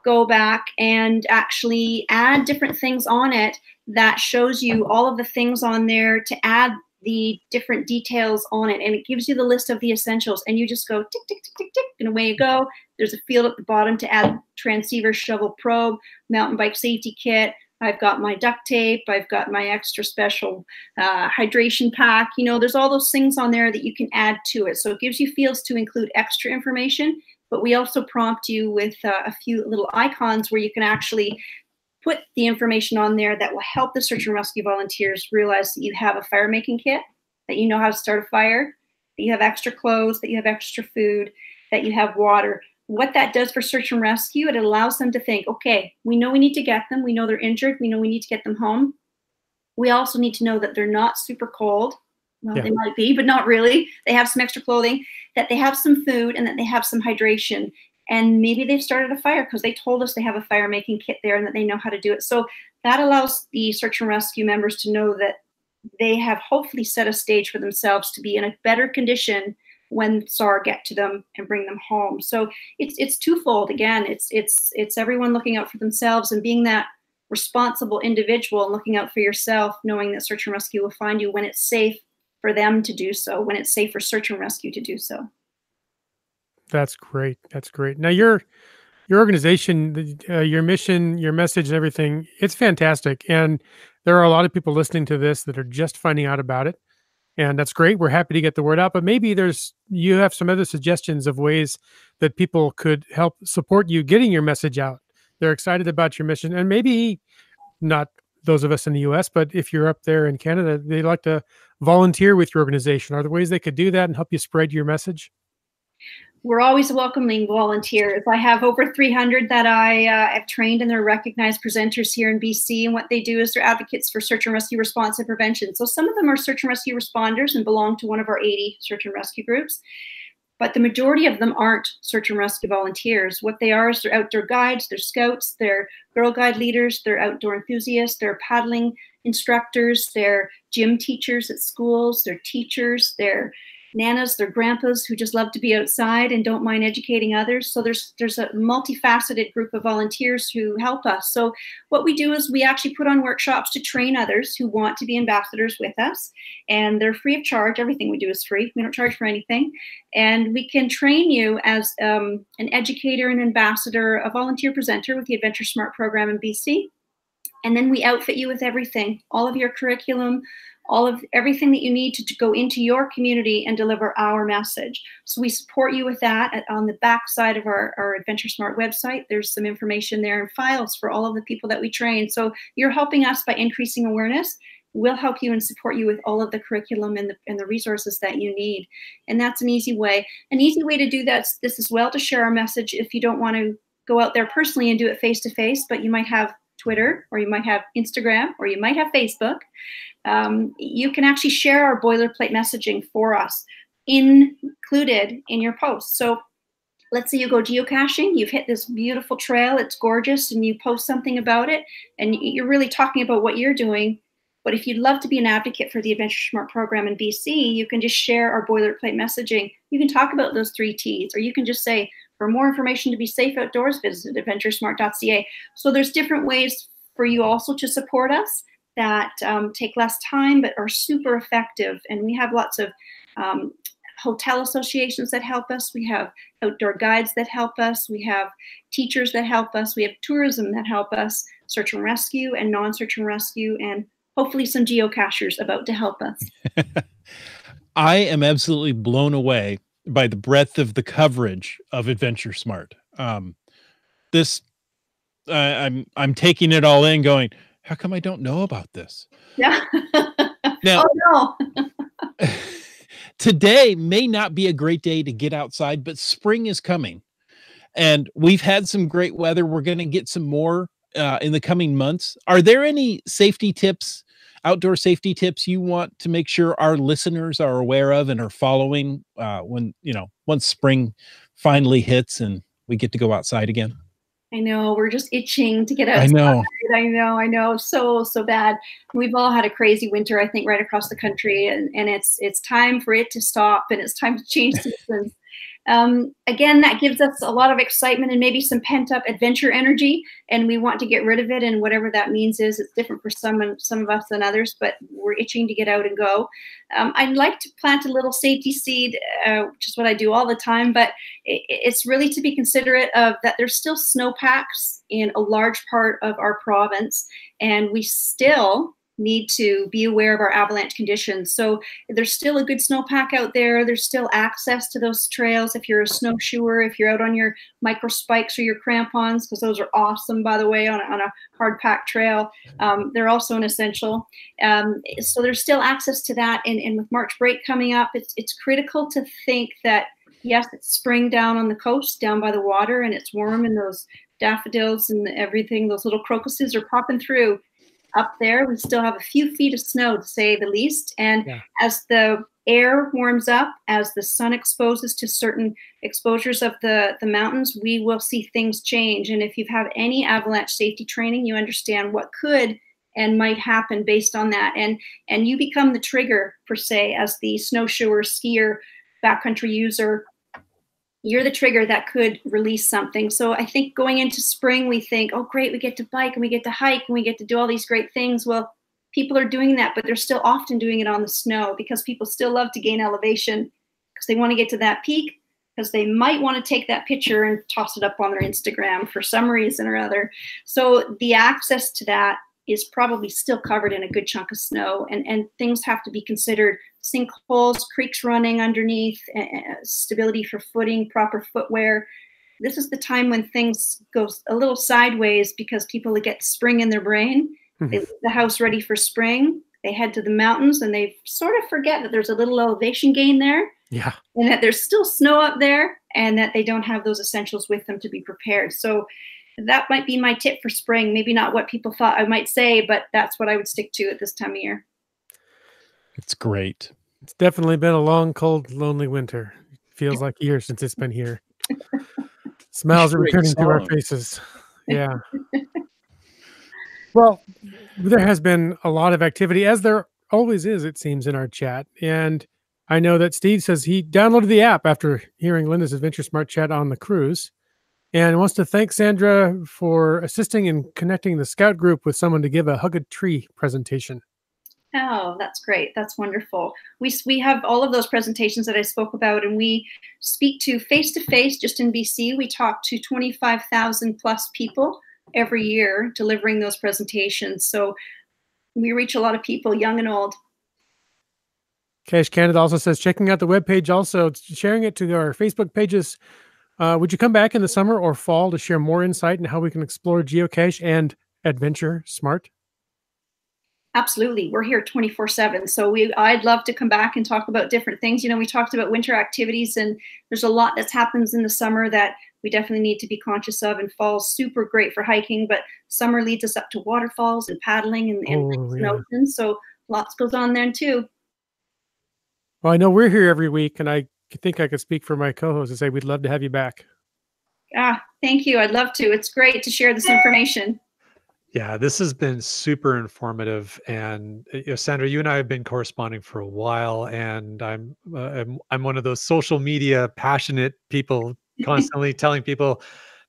go back and actually add different things on it that shows you all of the things on there to add the different details on it. And it gives you the list of the essentials, and you just go tick, tick, tick, tick, tick, and away you go. There's a field at the bottom to add transceiver, shovel, probe, mountain bike safety kit. I've got my duct tape. I've got my extra special hydration pack. You know, there's all those things on there that you can add to it. So it gives you fields to include extra information, but we also prompt you with a few little icons where you can actually put the information on there that will help the search and rescue volunteers realize that you have a fire making kit, that you know how to start a fire, that you have extra clothes, that you have extra food, that you have water. what that does for search and rescue, it allows them to think, okay, we know we need to get them. We know they're injured. We know we need to get them home. We also need to know that they're not super cold. Well, they might be, but not really. They have some extra clothing, that they have some food, and that they have some hydration. And maybe they've started a fire because they told us they have a fire making kit there and that they know how to do it. So that allows the search and rescue members to know that they have hopefully set a stage for themselves to be in a better condition when SAR get to them and bring them home. So it's twofold. Again, it's everyone looking out for themselves and being that responsible individual and looking out for yourself, knowing that search and rescue will find you when it's safe for them to do so, when it's safe for search and rescue to do so. That's great. That's great. Now your organization, your mission, your message, and everything, it's fantastic. And there are a lot of people listening to this that are just finding out about it. And that's great. We're happy to get the word out. But maybe you have some other suggestions of ways that people could help support you getting your message out. They're excited about your mission. And maybe not those of us in the US, but if you're up there in Canada, they'd like to volunteer with your organization. Are there ways they could do that and help you spread your message? We're always welcoming volunteers. I have over 300 that I have trained, and they're recognized presenters here in BC. And what they do is they're advocates for search and rescue response and prevention. So some of them are search and rescue responders and belong to one of our 80 search and rescue groups. But the majority of them aren't search and rescue volunteers. What they are is they're outdoor guides, they're scouts, they're Girl Guide leaders, they're outdoor enthusiasts, they're paddling instructors, they're gym teachers at schools, they're teachers, they're nanas, they're grandpas who just love to be outside and don't mind educating others. So there's a multifaceted group of volunteers who help us. So what we do is we actually put on workshops to train others who want to be ambassadors with us, and they're free of charge. Everything we do is free. We don't charge for anything. And we can train you as an educator, an ambassador, a volunteer presenter with the AdventureSmart program in BC. And then we outfit you with everything, all of your curriculum, all of everything that you need to go into your community and deliver our message. So we support you with that. On the back side of our AdventureSmart website, there's some information there and files for all of the people that we train. So you're helping us by increasing awareness. We'll help you and support you with all of the curriculum and the resources that you need. And that's an easy way. An easy way to do this as well, to share our message if you don't want to go out there personally and do it face-to-face, but you might have Twitter, or you might have Instagram, or you might have Facebook. You can actually share our boilerplate messaging for us, included in your post. So let's say you go geocaching, you've hit this beautiful trail, it's gorgeous, and you post something about it, and you're really talking about what you're doing. But if you'd love to be an advocate for the AdventureSmart program in BC, you can just share our boilerplate messaging. You can talk about those 3 T's, or you can just say, for more information to be safe outdoors, visit adventuresmart.ca. So there's different ways for you also to support us that take less time but are super effective. And we have lots of hotel associations that help us. We have outdoor guides that help us. We have teachers that help us. We have tourism that help us, search and rescue and non-search and rescue, and hopefully some geocachers about to help us. I am absolutely blown away by the breadth of the coverage of AdventureSmart. I'm taking it all in going, how come I don't know about this? Yeah. Now, oh, no. Today may not be a great day to get outside, but spring is coming. And we've had some great weather. We're going to get some more in the coming months. Are there any safety tips, outdoor safety tips you want to make sure our listeners are aware of and are following once spring finally hits and we get to go outside again? I know, we're just itching to get outside. I know, so bad. We've all had a crazy winter, I think, right across the country, and it's time for it to stop, and it's time to change seasons. Again, that gives us a lot of excitement and maybe some pent-up adventure energy, and we want to get rid of it, and whatever that means is, it's different for some of us than others, but we're itching to get out and go. I'd like to plant a little safety seed, which is what I do all the time, but it's really to be considerate of that there's still snowpacks in a large part of our province, and we still need to be aware of our avalanche conditions. So there's still a good snowpack out there. There's still access to those trails if you're a snowshoer, if you're out on your micro spikes or your crampons, because those are awesome, by the way, on a hard packed trail. They're also an essential. So there's still access to that. And with March break coming up, it's critical to think that Yes, it's spring down on the coast, down by the water, and it's warm, and those daffodils and everything, those little crocuses are popping through. Up there, we still have a few feet of snow, to say the least. And as the air warms up, as the sun exposes to certain exposures of the mountains, we will see things change. And if you've had any avalanche safety training, you understand what could and might happen based on that. And you become the trigger, per se, as the snowshoer, skier, backcountry user. You're the trigger that could release something. So I think going into spring, we think, oh, great, we get to bike and we get to hike and we get to do all these great things. Well, people are doing that, but they're still often doing it on the snow, because people still love to gain elevation because they want to get to that peak, because they might want to take that picture and toss it up on their Instagram for some reason or other. So the access to that is probably still covered in a good chunk of snow, and things have to be considered: sinkholes, creeks running underneath, stability for footing, proper footwear. This is the time when things go a little sideways, because people get spring in their brain. They leave the house ready for spring. They head to the mountains and they sort of forget that there's a little elevation gain there. Yeah. And that there's still snow up there, and that they don't have those essentials with them to be prepared. So that might be my tip for spring. Maybe not what people thought I might say, but that's what I would stick to at this time of year. It's great. It's definitely been a long, cold, lonely winter. It feels like years since it's been here. Smiles are returning to our faces. Yeah. Well, there has been a lot of activity, as there always is, it seems, in our chat. And I know that Steve says he downloaded the app after hearing Linda's AdventureSmart chat on the cruise, and wants to thank Sandra for assisting in connecting the scout group with someone to give a Hug a Tree presentation. Oh, that's great. That's wonderful. We have all of those presentations that I spoke about, and we speak to face-to-face. Just in BC, we talk to 25,000 plus people every year delivering those presentations. So we reach a lot of people, young and old. Cache Canada also says, checking out the webpage, also sharing it to our Facebook pages. Would you come back in the summer or fall to share more insight into how we can explore geocache and AdventureSmart? Absolutely. We're here 24/7. So I'd love to come back and talk about different things. We talked about winter activities, and there's a lot that happens in the summer that we definitely need to be conscious of. And fall's super great for hiking, but summer leads us up to waterfalls and paddling and oceans. So lots goes on there too. Well, I know we're here every week, and I think I could speak for my co-host and say we'd love to have you back. Thank you. I'd love to. It's great to share this information. Yeah, this has been super informative. And Sandra, you and I have been corresponding for a while, and I'm one of those social media passionate people, constantly telling people,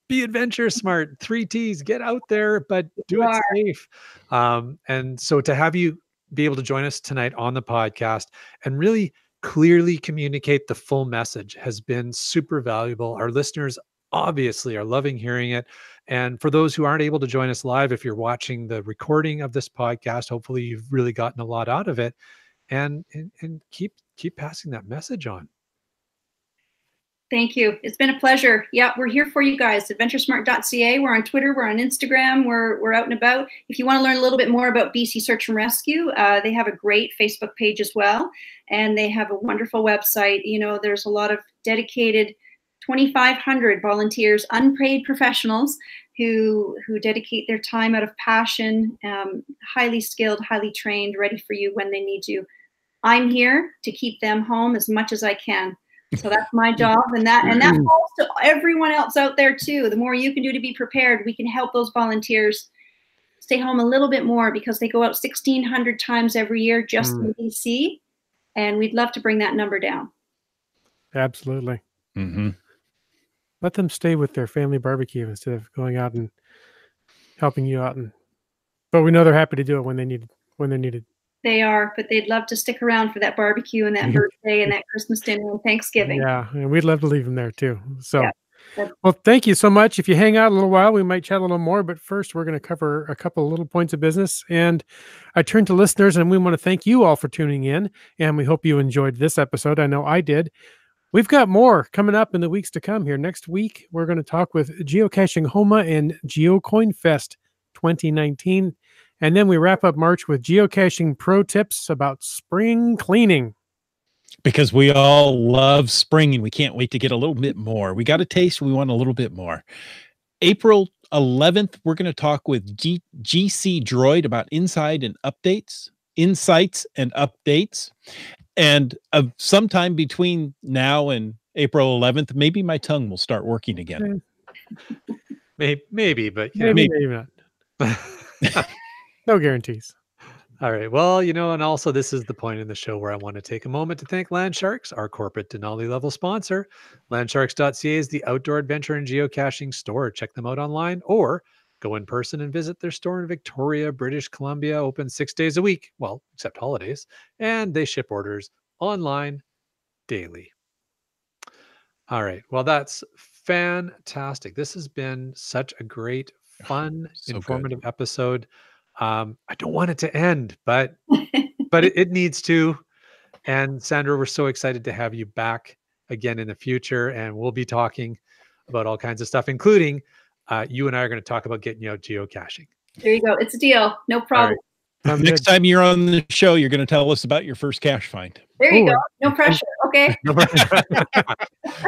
be adventure smart, 3 T's, get out there, but do it safe. And so to have you be able to join us tonight on the podcast and really clearly communicate the full message has been super valuable. Our listeners obviously are loving hearing it. And for those who aren't able to join us live, if you're watching the recording of this podcast, hopefully you've really gotten a lot out of it, and keep passing that message on. Thank you. It's been a pleasure. Yeah, we're here for you guys. AdventureSmart.ca. We're on Twitter. We're on Instagram. We're out and about. If you want to learn a little bit more about BC Search and Rescue, they have a great Facebook page as well, and they have a wonderful website. There's a lot of dedicated 2,500 volunteers, unpaid professionals who dedicate their time out of passion, highly skilled, highly trained, ready for you when they need you. I'm here to keep them home as much as I can. So that's my job, and that falls to everyone else out there too. The more you can do to be prepared, we can help those volunteers stay home a little bit more, because they go out 1,600 times every year just in BC, and we'd love to bring that number down. Absolutely. Mm-hmm. Let them stay with their family barbecue instead of going out and helping you out. But we know they're happy to do it when they're needed. They are, but they'd love to stick around for that barbecue and that birthday and that Christmas dinner and Thanksgiving. Yeah, and we'd love to leave them there too. So, well, thank you so much. If you hang out a little while, we might chat a little more. But first, we're going to cover a couple of little points of business. And I turn to listeners, and we want to thank you all for tuning in. And we hope you enjoyed this episode. I know I did. We've got more coming up in the weeks to come here. Next week, we're going to talk with Geocaching Homa and GeoCoin Fest 2019. And then we wrap up March with geocaching pro tips about spring cleaning. because we all love spring and we can't wait to get a little bit more. We got a taste. We want a little bit more. April 11th, we're going to talk with GC Droid about insights and updates. And sometime between now and April 11th, maybe my tongue will start working again. Maybe, but maybe not. No guarantees. All right. Well, and also this is the point in the show where I want to take a moment to thank Landsharks, our corporate Denali level sponsor. Landsharks.ca is the outdoor adventure and geocaching store. Check them out online or go in person and visit their store in Victoria, British Columbia, open 6 days a week. Well, except holidays. And they ship orders online daily. All right. Well, that's fantastic. This has been such a great, fun, informative episode. I don't want it to end, but it needs to. And Sandra, we're so excited to have you back again in the future. And we'll be talking about all kinds of stuff, including you and I are going to talk about getting you out geocaching. There you go. It's a deal. No problem. Next time you're on the show, you're going to tell us about your first cache find. There you go. No pressure. Okay.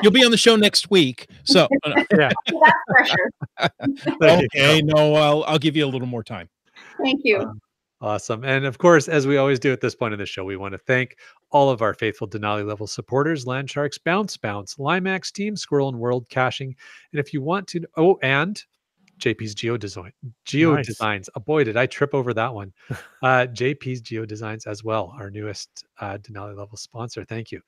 You'll be on the show next week. So yeah. That's pressure. Okay. No, I'll give you a little more time. Thank you. Awesome. And of course, as we always do at this point in the show, we want to thank all of our faithful Denali level supporters, Landsharks, Bounce, Limax Team, Squirrel and World Caching. And if you want to, and JP's Geodesigns. Oh, boy, did I trip over that one. JP's Geodesigns as well, our newest Denali level sponsor. Thank you.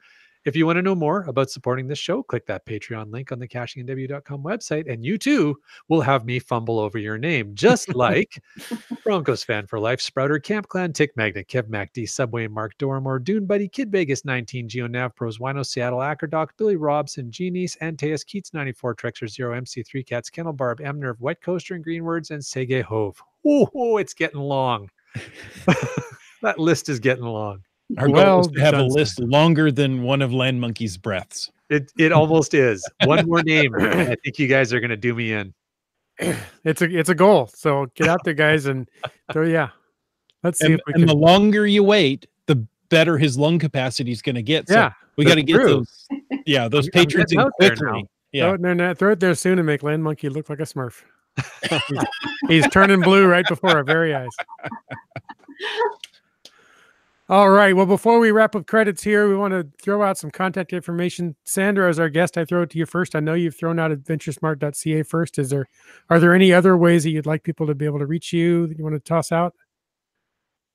If you want to know more about supporting this show, click that Patreon link on the cachingandw.com website, and you too will have me fumble over your name, just like Broncos Fan for Life, Sprouter, Camp Clan, Tick Magnet, Kev MacD, Subway, Mark Doramore, Dune Buddy, Kid Vegas 19, Geo Nav Pros, Wino, Seattle, Ackerdoc, Billy Robson, Genies, Antaeus, Keats 94, Trexer 0, MC3 Cats, Kennel Barb, M Nerve, Wet Coaster, and Green Words, and Sege Hove. Oh, it's getting long. That list is getting long. Our goal is to have a list longer than one of Land Monkey's breaths. It almost is. One more name. I think you guys are going to do me in. It's a goal. So get out there, guys, and let's see if we can. And the longer you wait, the better his lung capacity is going to get. So we got to get those. Yeah, those patrons in quickly. Yeah, throw it there soon and make Land Monkey look like a Smurf. He's turning blue right before our very eyes. All right. Well, before we wrap up credits here, we want to throw out some contact information. Sandra, as our guest, I throw it to you first. I know you've thrown out AdventureSmart.ca first. Are there any other ways that you'd like people to be able to reach you that you want to toss out?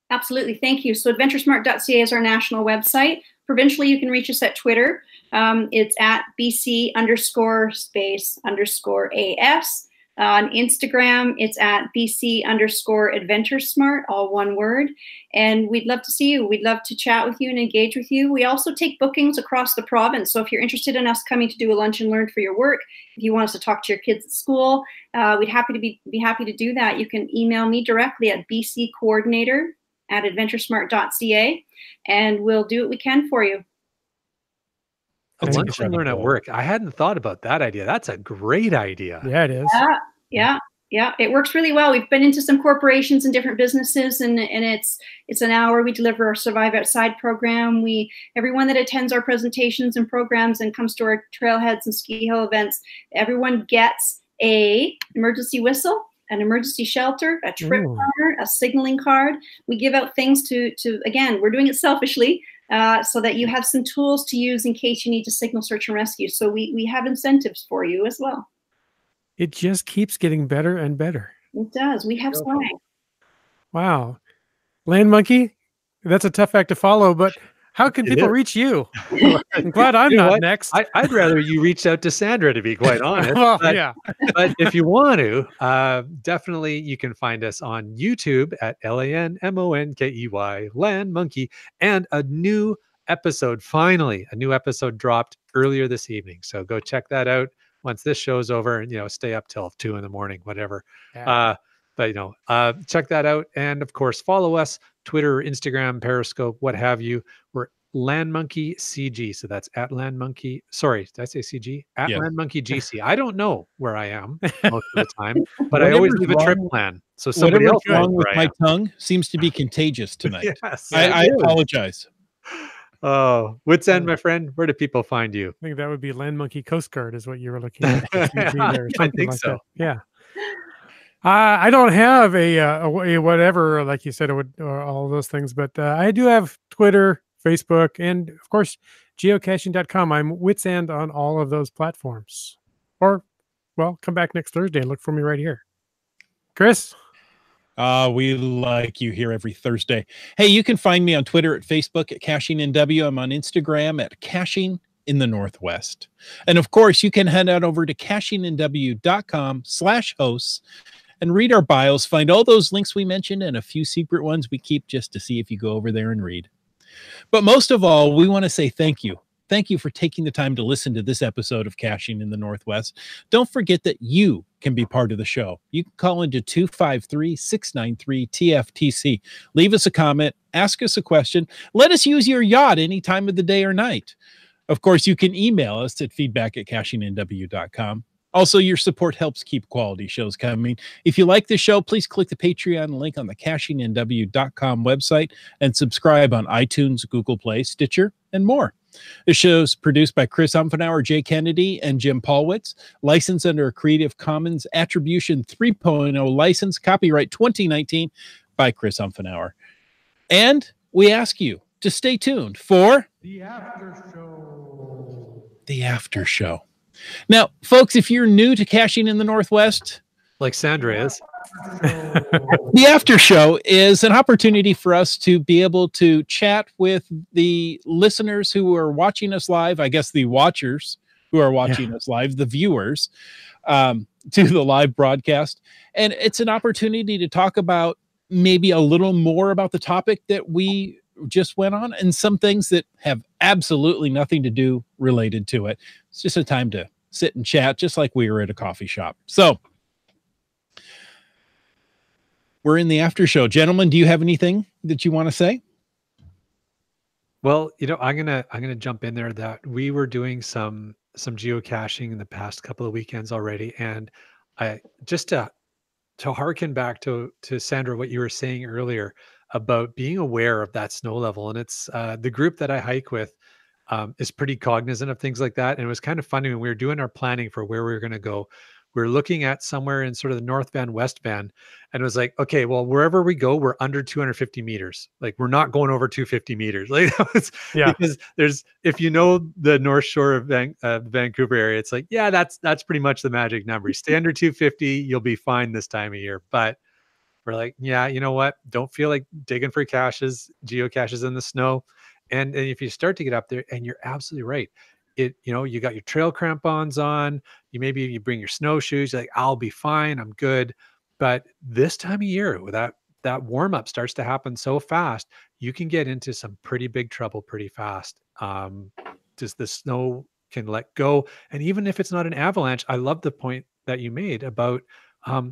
Absolutely. Thank you. So AdventureSmart.ca is our national website. Provincially, you can reach us at Twitter. It's at BC_space_AS. On Instagram, it's at BC_AdventureSmart, all one word. And we'd love to see you. We'd love to chat with you and engage with you. We also take bookings across the province. So if you're interested in us coming to do a lunch and learn for your work, if you want us to talk to your kids at school, we'd be happy to do that. You can email me directly at bccoordinator@adventuresmart.ca, and we'll do what we can for you. A lunch and learn at work. I hadn't thought about that idea. That's a great idea. Yeah, it is. Yeah. It works really well. We've been into some corporations and different businesses, and it's an hour. We deliver our Survive Outside program. Everyone that attends our presentations and programs and comes to our trailheads and ski hill events, everyone gets a emergency whistle, an emergency shelter, a trip planner, a signaling card. We give out things to again, we're doing it selfishly, so that you have some tools to use in case you need to signal, search, and rescue. So we have incentives for you as well. It just keeps getting better and better. It does. We have swag. Wow. Land Monkey, that's a tough act to follow, but how can people reach you? I'm glad I'm not next. I'd rather you reach out to Sandra, to be quite honest. Well, but if you want to, definitely you can find us on YouTube at LANMONKEY, Land Monkey, and a new episode dropped earlier this evening. So go check that out once this show's over, and stay up till 2 a.m, whatever. Yeah. Check that out. And of course, follow us, Twitter, Instagram, Periscope, what have you. We're Land Monkey CG. So that's at Land Monkey. Sorry, did I say CG? At Land Monkey GC. I don't know where I am most of the time, but I always leave a trip plan. So somebody else wrong with my tongue seems to be contagious tonight. Yes, I apologize. Oh, Wits End, my friend. Where do people find you? I think that would be Land Monkey Coast Guard is what you were looking at. The CG there, or I something think like so. that. Yeah. I don't have a whatever, like you said, it would, or all those things, but I do have Twitter, Facebook, and of course, geocaching.com. I'm Wits End on all of those platforms. Or, well, come back next Thursday and look for me right here. Chris? We like you here every Thursday. Hey, you can find me on Twitter, at Facebook at CachingNW. I'm on Instagram at Caching in the Northwest. And of course, you can head on over to cachingnw.com/hosts and read our bios, find all those links we mentioned and a few secret ones we keep just to see if you go over there and read. But most of all, we want to say thank you. Thank you for taking the time to listen to this episode of Caching in the Northwest. Don't forget that you can be part of the show. You can call into 253-693-TFTC. Leave us a comment, ask us a question, let us use your yacht any time of the day or night. Of course, you can email us at feedback@cachingnw.com. Also, your support helps keep quality shows coming. If you like this show, please click the Patreon link on the cachingnw.com website and subscribe on iTunes, Google Play, Stitcher, and more. The show is produced by Chris Umfenauer, Jay Kennedy, and Jim Paulwitz, licensed under a Creative Commons Attribution 3.0 license, copyright 2019 by Chris Umfenauer. And we ask you to stay tuned for The After Show. The After Show. Now, folks, if you're new to Caching in the Northwest, Like Sandra is. the After Show is an opportunity for us to be able to chat with the listeners who are watching us live, I guess the watchers who are watching us live, the viewers, to the live broadcast. And it's an opportunity to talk about maybe a little more about the topic that we just went on and some things that have absolutely nothing to do related to it. It's just a time to sit and chat, just like we were at a coffee shop. So we're in the after show. Gentlemen, do you have anything that you want to say? Well, I'm gonna jump in there that we were doing some geocaching in the past couple of weekends already, and I just to harken back to Sandra, what you were saying earlier about being aware of that snow level, and it's the group that I hike with is pretty cognizant of things like that, and it was kind of funny when we were doing our planning for where we were going to go. We were looking at somewhere in sort of the North Van, West Van, and it was like, okay, well, wherever we go, we're under 250 meters. Like, we're not going over 250 meters. Like, that was, because if you know the North Shore of Vancouver area, it's like, yeah, that's pretty much the magic number. You stay under 250, you'll be fine this time of year. But we're like, yeah, you know what? Don't feel like digging for geocaches in the snow. And if you start to get up there, and you're absolutely right, you got your trail crampons on, you bring your snowshoes, you're like, I'll be fine, I'm good. But this time of year, with that warm up starts to happen so fast, you can get into some pretty big trouble pretty fast. Just the snow can let go. And even if it's not an avalanche, I love the point that you made about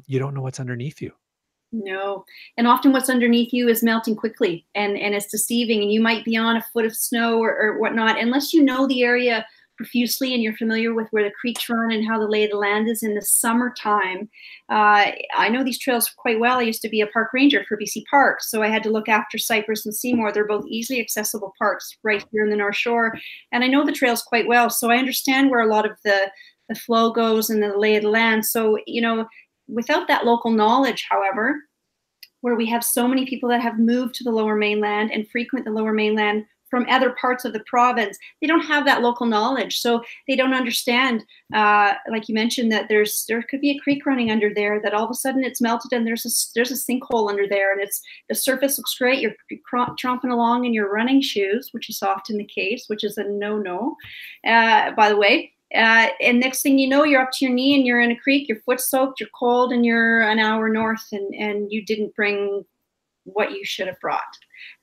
you don't know what's underneath you. No. And often what's underneath you is melting quickly, and it's deceiving, and you might be on a foot of snow or whatnot, unless you know the area profusely and you're familiar with where the creeks run and how the lay of the land is in the summertime. I know these trails quite well. I used to be a park ranger for BC Parks, so I had to look after Cypress and Seymour. They're both easily accessible parks right here in the North Shore, and I know the trails quite well, so I understand where a lot of the flow goes and the lay of the land. So, without that local knowledge, however, where we have so many people that have moved to the Lower Mainland and frequent the Lower Mainland from other parts of the province, they don't have that local knowledge. So they don't understand, like you mentioned, that there could be a creek running under there, that all of a sudden it's melted and there's a sinkhole under there, and the surface looks great. You're tromping along in your running shoes, which is often the case, which is a no-no, by the way. And next thing you know, you're up to your knee and you're in a creek, your foot's soaked, you're cold, and you're an hour north, and you didn't bring what you should have brought.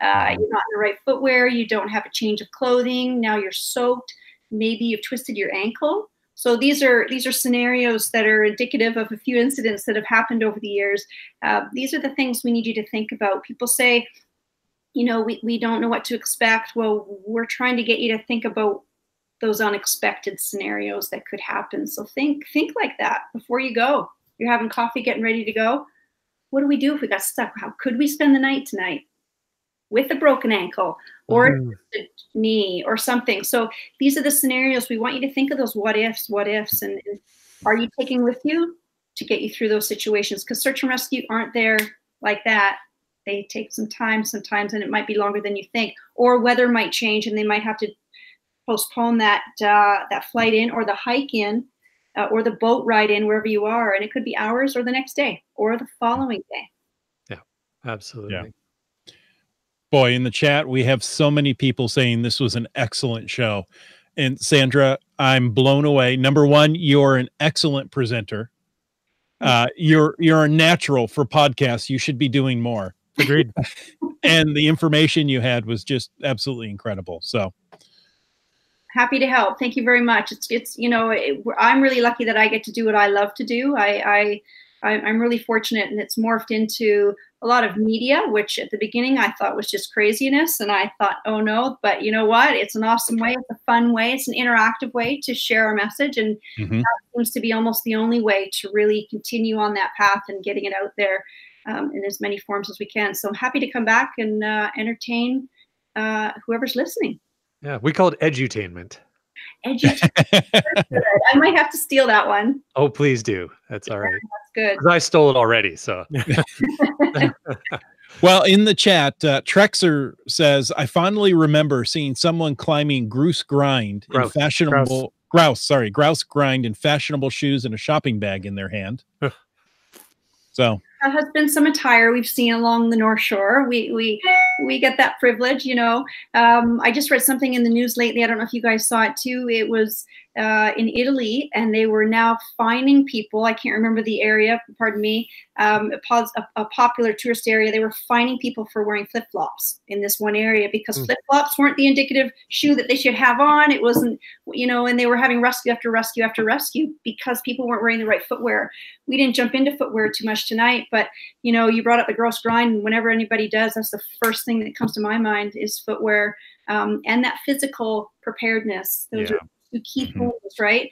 You're not in the right footwear, you don't have a change of clothing, now you're soaked, maybe you've twisted your ankle. So these are scenarios that are indicative of a few incidents that have happened over the years. These are the things we need you to think about. People say, we don't know what to expect. Well, we're trying to get you to think about those unexpected scenarios that could happen. So think like that before you go. You're having coffee, getting ready to go. What do we do if we got stuck? How could we spend the night tonight? with a broken ankle or a knee or something. So these are the scenarios we want you to think of, those what ifs, and are you taking with you to get you through those situations? Because search and rescue aren't there like that. They take some time sometimes, and it might be longer than you think, or weather might change and they might have to postpone that flight in, or the hike in, or the boat ride in, wherever you are. And it could be hours or the next day or the following day. Yeah, absolutely. Yeah. Boy, in the chat, we have so many people saying this was an excellent show. And Sandra, I'm blown away. Number one, you're an excellent presenter. You're a natural for podcasts. You should be doing more. Agreed. And the information you had was just absolutely incredible. So happy to help. Thank you very much. It's I'm really lucky that I get to do what I love to do. I'm really fortunate, and it's morphed into a lot of media, which at the beginning I thought was just craziness. And I thought, oh no, but you know what? It's an awesome way. It's a fun way. It's an interactive way to share our message. And that seems to be almost the only way to really continue on that path and getting it out there in as many forms as we can. So I'm happy to come back and entertain whoever's listening. Yeah, we call it edutainment. Edutainment. I might have to steal that one. Oh, please do. That's all right. That's good. 'Cause I stole it already, so. Well, in the chat, Trexer says, I fondly remember seeing someone climbing grouse grind in fashionable grouse grind in fashionable shoes and a shopping bag in their hand. So that has been some attire we've seen along the North Shore. We get that privilege, you know. I just read something in the news lately. I don't know if you guys saw it too. It was in Italy, and they were now fining people. I can't remember the area, pardon me, a popular tourist area. They were fining people for wearing flip-flops in this one area because flip-flops weren't the indicative shoe that they should have on. It wasn't, you know, and they were having rescue after rescue after rescue because people weren't wearing the right footwear. We didn't jump into footwear too much tonight, but, you know, you brought up the gross grind, and whenever anybody does, that's the first thing that comes to my mind is footwear and that physical preparedness. Those are two key points, right?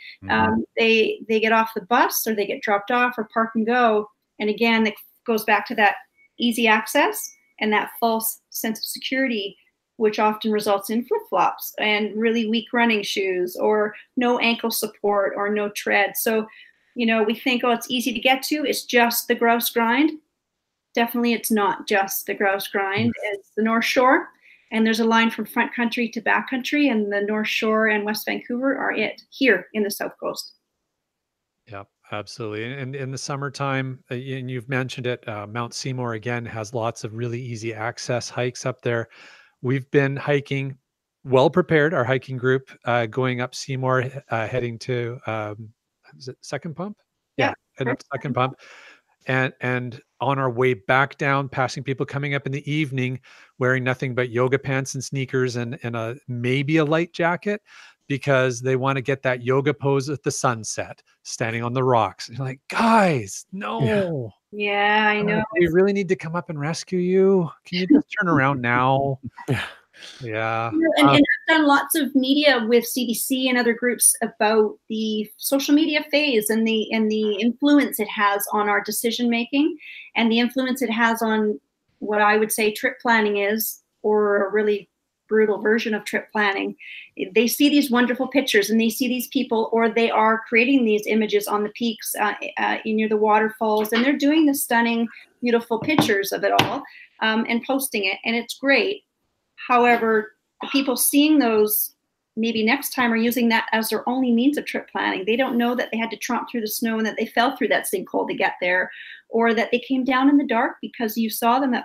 They get off the bus, or they get dropped off, or park and go. And again, it goes back to that easy access and that false sense of security, which often results in flip-flops and really weak running shoes, or no ankle support, or no tread. So, you know, we think, oh, it's easy to get to. It's just the grouse grind. Definitely, it's not just the grouse grind. It's the North Shore. And there's a line from front country to back country, and the North Shore and West Vancouver are it here in the South Coast. Yeah, absolutely. And in the summertime, and you've mentioned it, Mount Seymour again has lots of really easy access hikes up there. We've been hiking, well prepared, our hiking group, going up Seymour, heading to, is it Second Pump? Yeah, heading up Second Pump. And on our way back down, passing people coming up in the evening wearing nothing but yoga pants and sneakers and maybe a light jacket, because they want to get that yoga pose at the sunset, standing on the rocks. And you're like, guys, no. Yeah, I know. We really need to come up and rescue you. Can you just turn around now? Yeah. And I've done lots of media with CDC and other groups about the social media phase and the influence it has on our decision making, and the influence it has on what I would say trip planning is, or a really brutal version of trip planning. They see these wonderful pictures, and they see these people, or they are creating these images on the peaks near the waterfalls, and they're doing the stunning, beautiful pictures of it all and posting it, and it's great. However, the people seeing those maybe next time are using that as their only means of trip planning. They don't know that they had to tromp through the snow and that they fell through that sinkhole to get there, or that they came down in the dark because you saw them at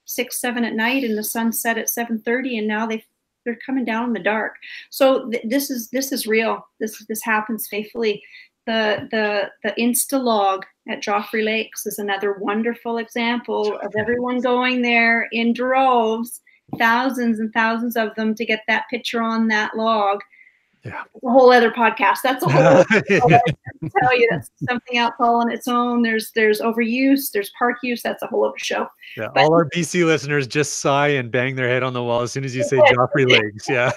6, 7 at night and the sun set at 7:30, and now they're coming down in the dark. So this is real. This happens faithfully. The Insta log at Joffrey Lakes is another wonderful example of everyone going there in droves. Thousands and thousands of them to get that picture on that log. Yeah, it's a whole other podcast. That's a whole. I can tell you, that's something else all on its own. There's overuse. There's park use. That's a whole other show. Yeah, but all our BC listeners just sigh and bang their head on the wall as soon as you say Joffrey Lakes. Yeah.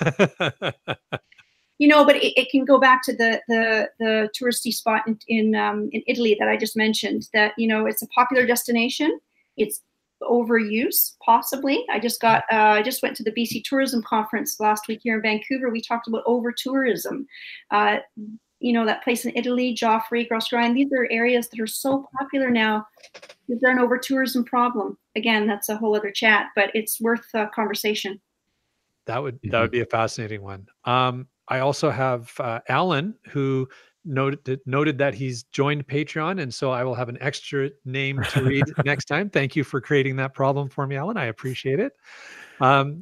You know, but it can go back to the touristy spot in Italy that I just mentioned. That, you know, it's a popular destination. It's overuse, possibly. I just went to the BC Tourism Conference last week here in Vancouver. We talked about over tourism. That place in Italy, Joffrey, Grosgrain, these are areas that are so popular now. Is there an over tourism problem? Again, that's a whole other chat, but it's worth a conversation. That would be a fascinating one. I also have Alan, who noted that he's joined Patreon, and so I will have an extra name to read next time. Thank you for creating that problem for me, Alan. I appreciate it.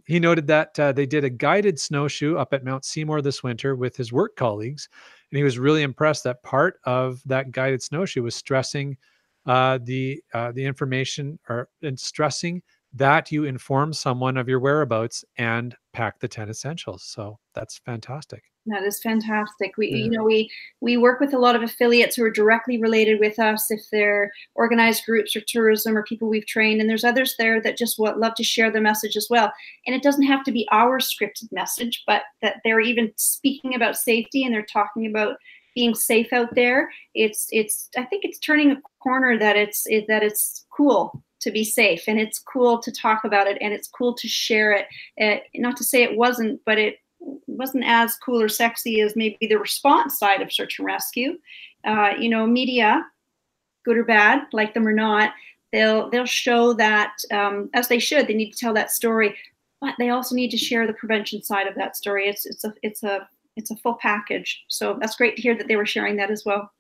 He noted that they did a guided snowshoe up at Mount Seymour this winter with his work colleagues, and he was really impressed that part of that guided snowshoe was stressing the information and stressing that you inform someone of your whereabouts and pack the 10 essentials. So that's fantastic. That is fantastic. We work with a lot of affiliates who are directly related with us, if they're organized groups or tourism or people we've trained, and there's others there that just love to share their message as well. And it doesn't have to be our scripted message, but that they're even speaking about safety and they're talking about being safe out there. I think it's turning a corner that it's cool to be safe, and it's cool to talk about it, and it's cool to share it. Not to say it wasn't, but it wasn't as cool or sexy as maybe the response side of search and rescue. Media, good or bad, like them or not, they'll show that, as they should. They need to tell that story, but they also need to share the prevention side of that story. It's a full package. So that's great to hear that they were sharing that as well.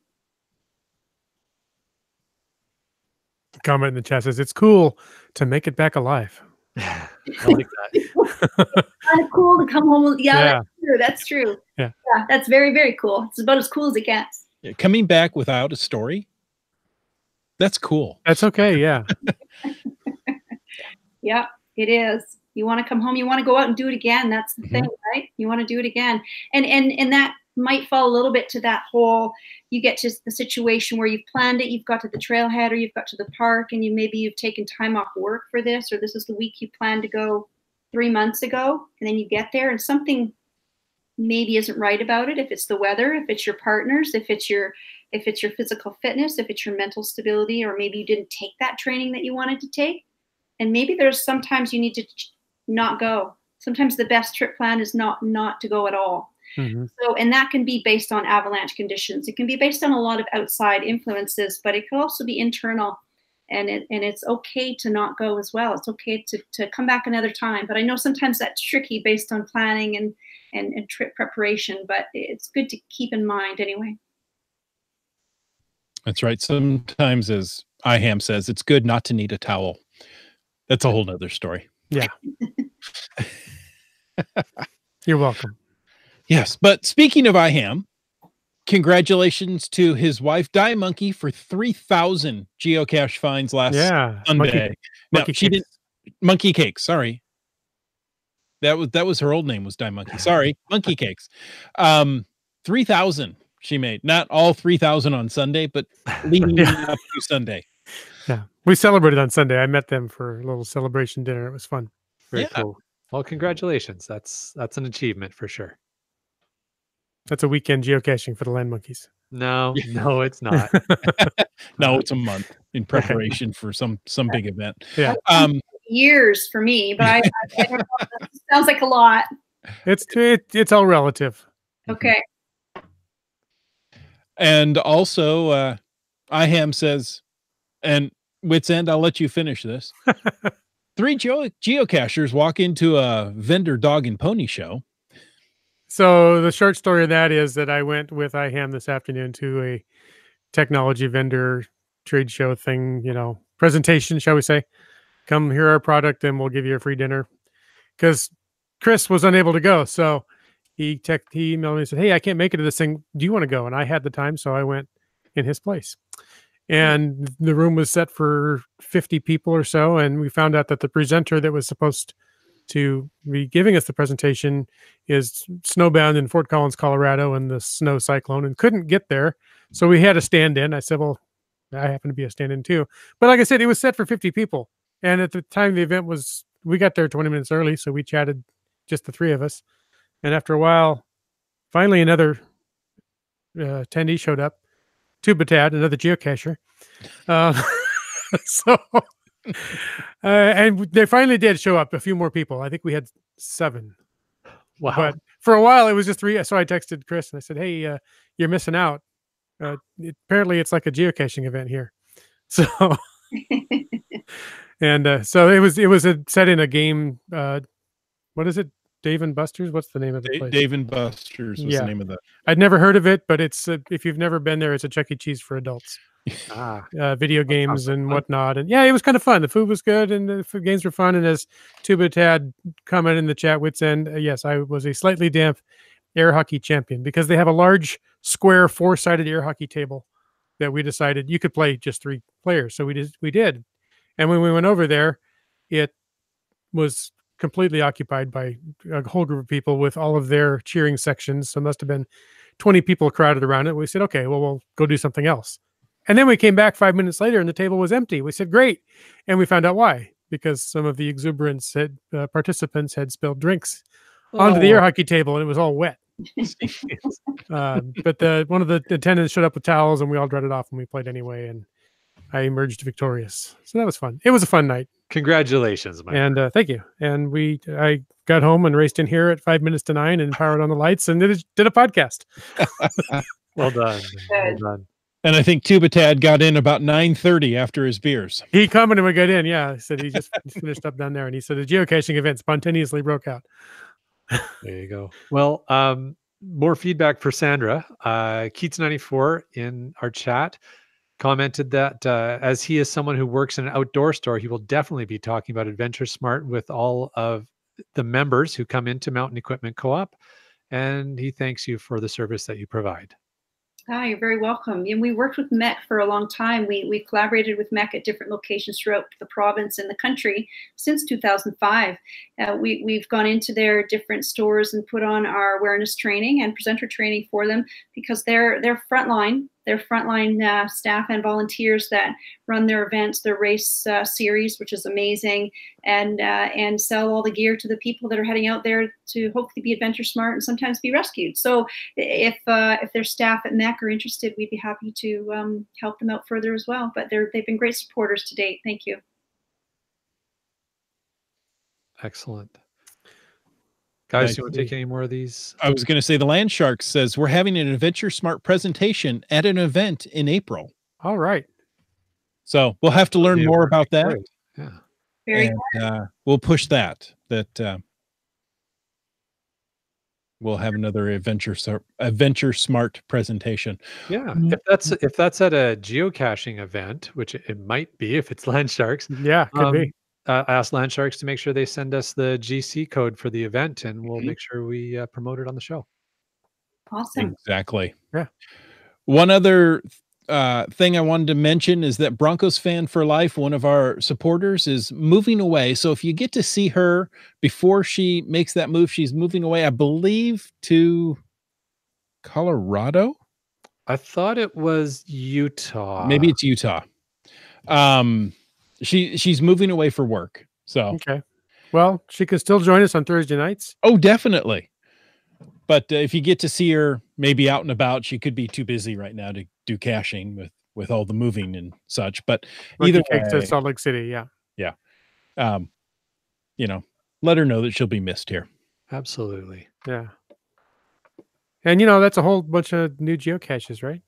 Comment in the chat says it's cool to make it back alive. I like that. Kind of cool to come home. Yeah. That's true. Yeah, that's very, very cool. It's about as cool as it gets. Yeah, coming back without a story, that's cool. That's okay. Yeah. Yeah, it is. You want to come home, you want to go out and do it again. That's the thing, right? You want to do it again. And that might fall a little bit to that whole, you get to the situation where you've planned it, you've got to the trailhead or you've got to the park, and you've taken time off work for this, or this is the week you planned to go 3 months ago, and then you get there and something maybe isn't right about it. If it's the weather, if it's your partners, if it's your physical fitness, if it's your mental stability, or maybe you didn't take that training that you wanted to take. And maybe there's sometimes you need to not go. Sometimes the best trip plan is not to go at all. So, and that can be based on avalanche conditions. It can be based on a lot of outside influences, but it can also be internal. And it's okay to not go as well. It's okay to come back another time. But I know sometimes that's tricky based on planning and trip preparation, but it's good to keep in mind anyway. That's right. Sometimes, as IHAM says, it's good not to need a towel. That's a whole nother story. Yeah. You're welcome. Yes. But speaking of IHAM, congratulations to his wife, Die Monkey, for 3,000 geocache finds last Sunday. Monkey Cakes. Sorry. That was her old name, was Die Monkey. Sorry. Monkey Cakes. 3,000 she made. Not all 3,000 on Sunday, but leading up to Sunday. Yeah. We celebrated on Sunday. I met them for a little celebration dinner. It was fun. Very cool. Well, congratulations. That's an achievement for sure. That's a weekend geocaching for the land monkeys. No, it's not. No, it's a month in preparation for some big event. Yeah. Years for me, but I don't know. That sounds like a lot. It's all relative. Okay. And also, IHAM says, and Wits End, I'll let you finish this. 3 geocachers walk into a vendor dog and pony show. So the short story of that is that I went with IHAM this afternoon to a technology vendor trade show thing, presentation, shall we say. Come hear our product and we'll give you a free dinner. Because Chris was unable to go. So he emailed me and said, hey, I can't make it to this thing. Do you want to go? And I had the time, so I went in his place. And the room was set for 50 people or so. And we found out that the presenter that was supposed to be giving us the presentation is snowbound in Fort Collins, Colorado, in the snow cyclone and couldn't get there. So we had a stand-in. I said, well, I happen to be a stand-in too. But like I said, it was set for 50 people. And at the time the event was, we got there 20 minutes early. So we chatted, just the 3 of us. And after a while, finally another attendee showed up, Tubatad, another geocacher. So And they finally did show up. A few more people. I think we had 7. Wow. But for a while, it was just 3. So I texted Chris and I said, "Hey, you're missing out. Apparently, it's like a geocaching event here." So, and so it was set in a game. What is it? Dave and Buster's? What's the name of the place? Dave and Buster's was the name of that. I'd never heard of it, but it's if you've never been there, it's a Chuck E. Cheese for adults. Video games and whatnot. And yeah, it was kind of fun. The food was good and the games were fun. And as Tuba Tad commented in the chat, Wits End, yes, I was a slightly damp air hockey champion because they have a large square 4-sided air hockey table that we decided you could play just 3 players. So we did. And when we went over there, it was completely occupied by a whole group of people with all of their cheering sections. So it must have been 20 people crowded around it. We said, okay, well, we'll go do something else. And then we came back 5 minutes later and the table was empty. We said, great. And we found out why, because some of the exuberance participants had spilled drinks onto the air hockey table and it was all wet. But one of the attendants showed up with towels and we all dried it off and we played anyway. And I emerged victorious. So that was fun. It was a fun night. Congratulations, Mike. And thank you. And I got home and raced in here at 5 minutes to 9 and powered on the lights and did a podcast. Well done. Well done. And I think Tuba Tad got in about 9:30 after his beers. He commented when we got in. Yeah. He said he just finished up down there and he said the geocaching event spontaneously broke out. There you go. Well, more feedback for Sandra. Keats94 in our chat commented that as he is someone who works in an outdoor store, he will definitely be talking about AdventureSmart with all of the members who come into Mountain Equipment Co-op. And he thanks you for the service that you provide. You're very welcome. And we worked with MEC for a long time. We collaborated with MEC at different locations throughout the province and the country since 2005. We've gone into their different stores and put on our awareness training and presenter training for them because they're frontline staff and volunteers that run their events, their race series, which is amazing, and sell all the gear to the people that are heading out there to hopefully be adventure smart and sometimes be rescued. So if their staff at MEC are interested, we'd be happy to help them out further as well. But they've been great supporters to date. Thank you. Excellent. Guys, do you want to take any more of these? I was going to say the Land Shark says we're having an AdventureSmart presentation at an event in April. All right. So we'll have to learn more about that. Great. Yeah. Very and we'll push that we'll have another AdventureSmart presentation. Yeah. If that's at a geocaching event, which it might be if it's Land Sharks. Yeah, could be. Ask Land Sharks to make sure they send us the GC code for the event, and we'll make sure we promote it on the show. awesome. Exactly. Yeah. One other thing I wanted to mention is that Broncos Fan for Life, one of our supporters, is moving away. So if you get to see her before she makes that move, she's moving away, I believe, to Colorado. I thought it was Utah. Maybe it's Utah. She's moving away for work. So okay. Well, she could still join us on Thursday nights. Oh, definitely. But if you get to see her maybe out and about, she could be too busy right now to do caching with all the moving and such. But either way, to Salt Lake City, yeah. Yeah. Let her know that she'll be missed here. Absolutely. Yeah. And that's a whole bunch of new geocaches, right?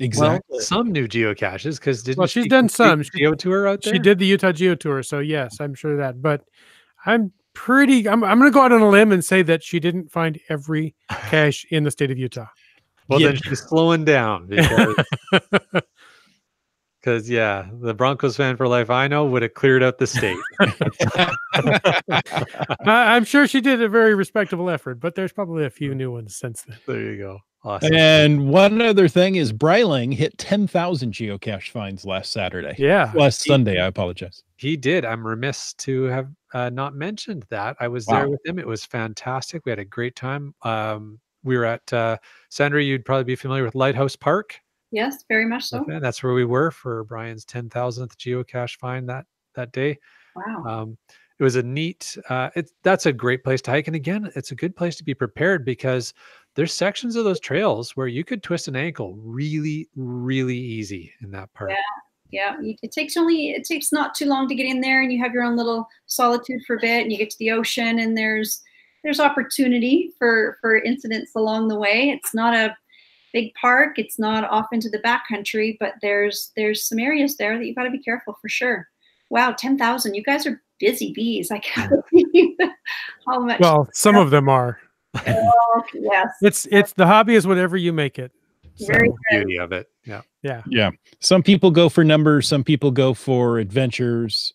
Exactly. Well, some new geocaches because she's done some geo tour out there. She did the Utah Geo Tour, so yes, I'm sure of that. But I'm going to go out on a limb and say that she didn't find every cache in the state of Utah. Well, then she's slowing down because the Broncos Fan for Life I know would have cleared out the state. I'm sure she did a very respectable effort, but there's probably a few new ones since then. There you go. Awesome. And one other thing is Breiling hit 10,000 geocache finds last Saturday. Yeah. Last Sunday, I apologize. He did. I'm remiss to have not mentioned that. I was there with him. It was fantastic. We had a great time. We were at, Sandra, you'd probably be familiar with Lighthouse Park. Yes, very much so. Okay, that's where we were for Brian's 10,000th geocache find that day. Wow. It was a neat, that's a great place to hike. And again, it's a good place to be prepared because there's sections of those trails where you could twist an ankle really, really easy in that part. Yeah, it takes not too long to get in there, and you have your own little solitude for a bit, and you get to the ocean, and there's opportunity for incidents along the way. It's not a big park, it's not off into the backcountry, but there's some areas there that you got to be careful for sure. Wow, 10,000! You guys are busy bees. I can't believe how much. Well, some of them are. Oh, yes, It's the hobby is whatever you make it. very So, good. Beauty of it. Yeah. yeah. Yeah. Some people go for numbers, some people go for adventures.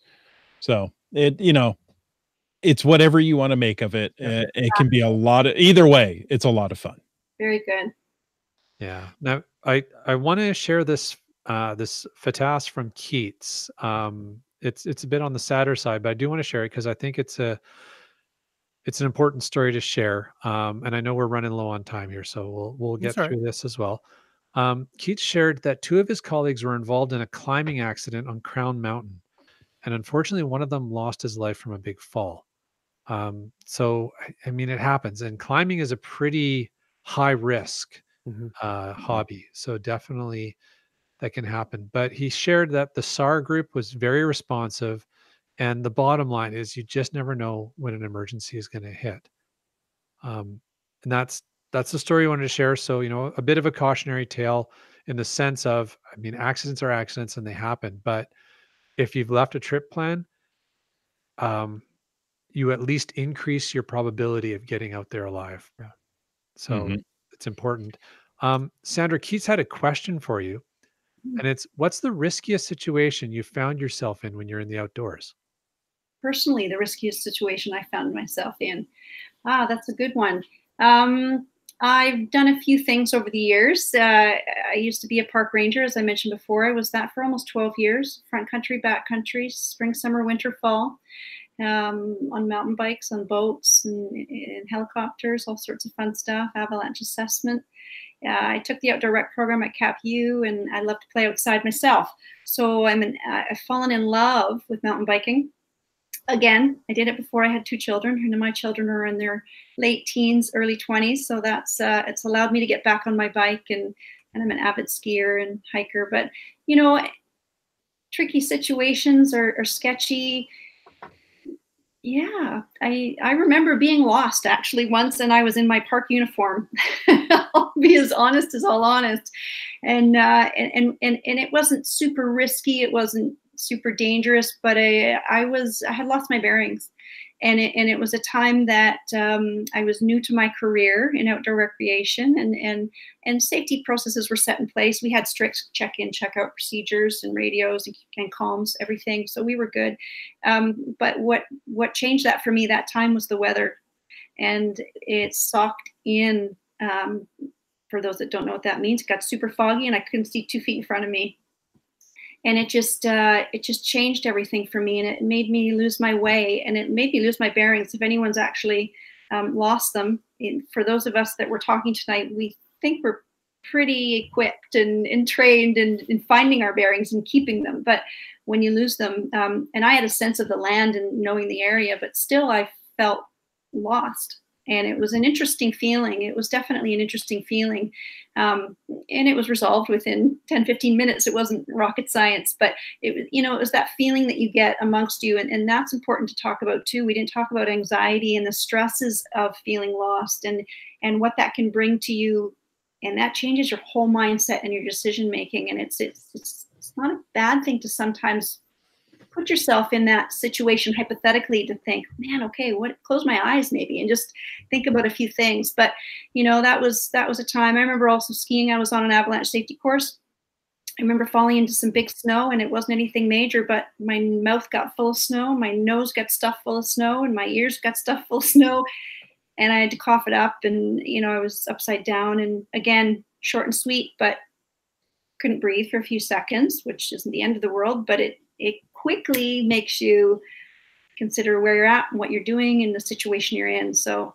So it's whatever you want to make of it. It can be either way. It's a lot of fun. Very good. Yeah. Now I want to share this this FATAS from Keats. It's a bit on the sadder side, but I do want to share it because I think it's an important story to share. And I know we're running low on time here, so we'll get That's all through this as well. Keats shared that 2 of his colleagues were involved in a climbing accident on Crown Mountain, and unfortunately, one of them lost his life from a big fall. So I mean, it happens, and climbing is a pretty high risk Mhm. hobby. So definitely that can happen. But he shared that the SAR group was very responsive. And the bottom line is you just never know when an emergency is going to hit. And that's the story I wanted to share. So, a bit of a cautionary tale in the sense of, I mean, accidents are accidents and they happen. But if you've left a trip plan, you at least increase your probability of getting out there alive. Yeah. So Mhm. it's important. Sandra, Keats had a question for you, and it's, what's the riskiest situation you found yourself in when you're in the outdoors? Personally, the riskiest situation I found myself in. That's a good one. I've done a few things over the years. I used to be a park ranger, as I mentioned before. I was that for almost 12 years, front country, back country, spring, summer, winter, fall, on mountain bikes, on boats, and helicopters, all sorts of fun stuff, avalanche assessment. I took the outdoor rec program at CapU, and I love to play outside myself. So I've fallen in love with mountain biking. Again, I did it before I had 2 children, and my children are in their late teens, early 20s. So that's it's allowed me to get back on my bike, and I'm an avid skier and hiker. But tricky situations or sketchy. Yeah, I remember being lost actually once, and I was in my park uniform. I'll be as honest as all honest, and it wasn't super risky. It wasn't super dangerous, but I had lost my bearings, and it was a time that I was new to my career in outdoor recreation, and safety processes were set in place. We had strict check-in, check-out procedures and radios and comms, everything, so we were good. But what changed that for me that time was the weather, and it socked in. For those that don't know what that means, it got super foggy, and I couldn't see 2 feet in front of me. And it just changed everything for me, and it made me lose my way, and it made me lose my bearings. If anyone's actually lost them, for those of us that we're talking tonight, we think we're pretty equipped and trained in finding our bearings and keeping them. But when you lose them, and I had a sense of the land and knowing the area, but still I felt lost. And it was an interesting feeling. It was definitely an interesting feeling. And it was resolved within 10, 15 minutes. It wasn't rocket science, but it was that feeling that you get amongst you. And that's important to talk about too. We didn't talk about anxiety and the stresses of feeling lost and what that can bring to you. And that changes your whole mindset and your decision making. And it's not a bad thing to sometimes put yourself in that situation hypothetically to think, man, okay, close my eyes maybe and just think about a few things. But that was a time. I remember also skiing. I was on an avalanche safety course. I remember falling into some big snow, and it wasn't anything major, but my mouth got full of snow, my nose got stuffed full of snow, and my ears got stuffed full of snow, and I had to cough it up, and I was upside down, and again, short and sweet, but couldn't breathe for a few seconds, which isn't the end of the world, but it quickly makes you consider where you're at and what you're doing and the situation you're in. So,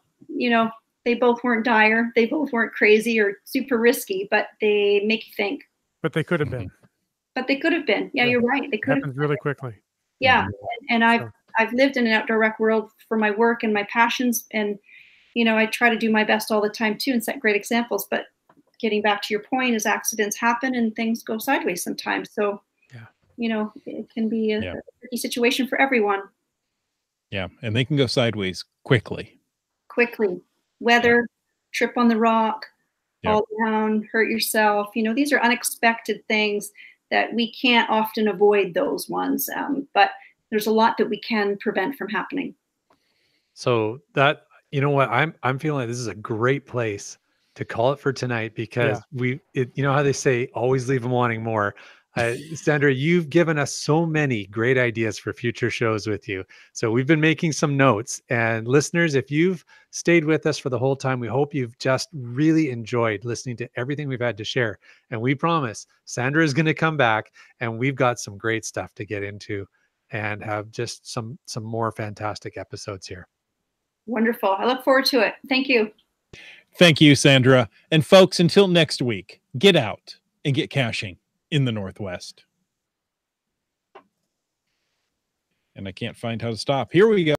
they both weren't dire. They both weren't crazy or super risky, but they make you think. But they could have been. But they could have been. Yeah, you're right. They could have happened really quickly. Yeah. And I've lived in an outdoor rec world for my work and my passions. And, I try to do my best all the time too and set great examples. But getting back to your point, is accidents happen and things go sideways sometimes. So, it can be a Yeah. tricky situation for everyone. Yeah. And they can go sideways quickly. Weather, trip on the rock, Yep. fall down, hurt yourself. These are unexpected things that we can't often avoid those ones. But there's a lot that we can prevent from happening. So that, you know what, I'm feeling like this is a great place to call it for tonight, because you know how they say, always leave them wanting more. Sandra, you've given us so many great ideas for future shows with you. So we've been making some notes, and listeners, if you've stayed with us for the whole time, we hope you've just really enjoyed listening to everything we've had to share. And we promise Sandra is going to come back, and we've got some great stuff to get into and have just some more fantastic episodes here. Wonderful. I look forward to it. Thank you. Thank you, Sandra. And folks, until next week, get out and get caching in the Northwest. And I can't find how to stop. Here we go.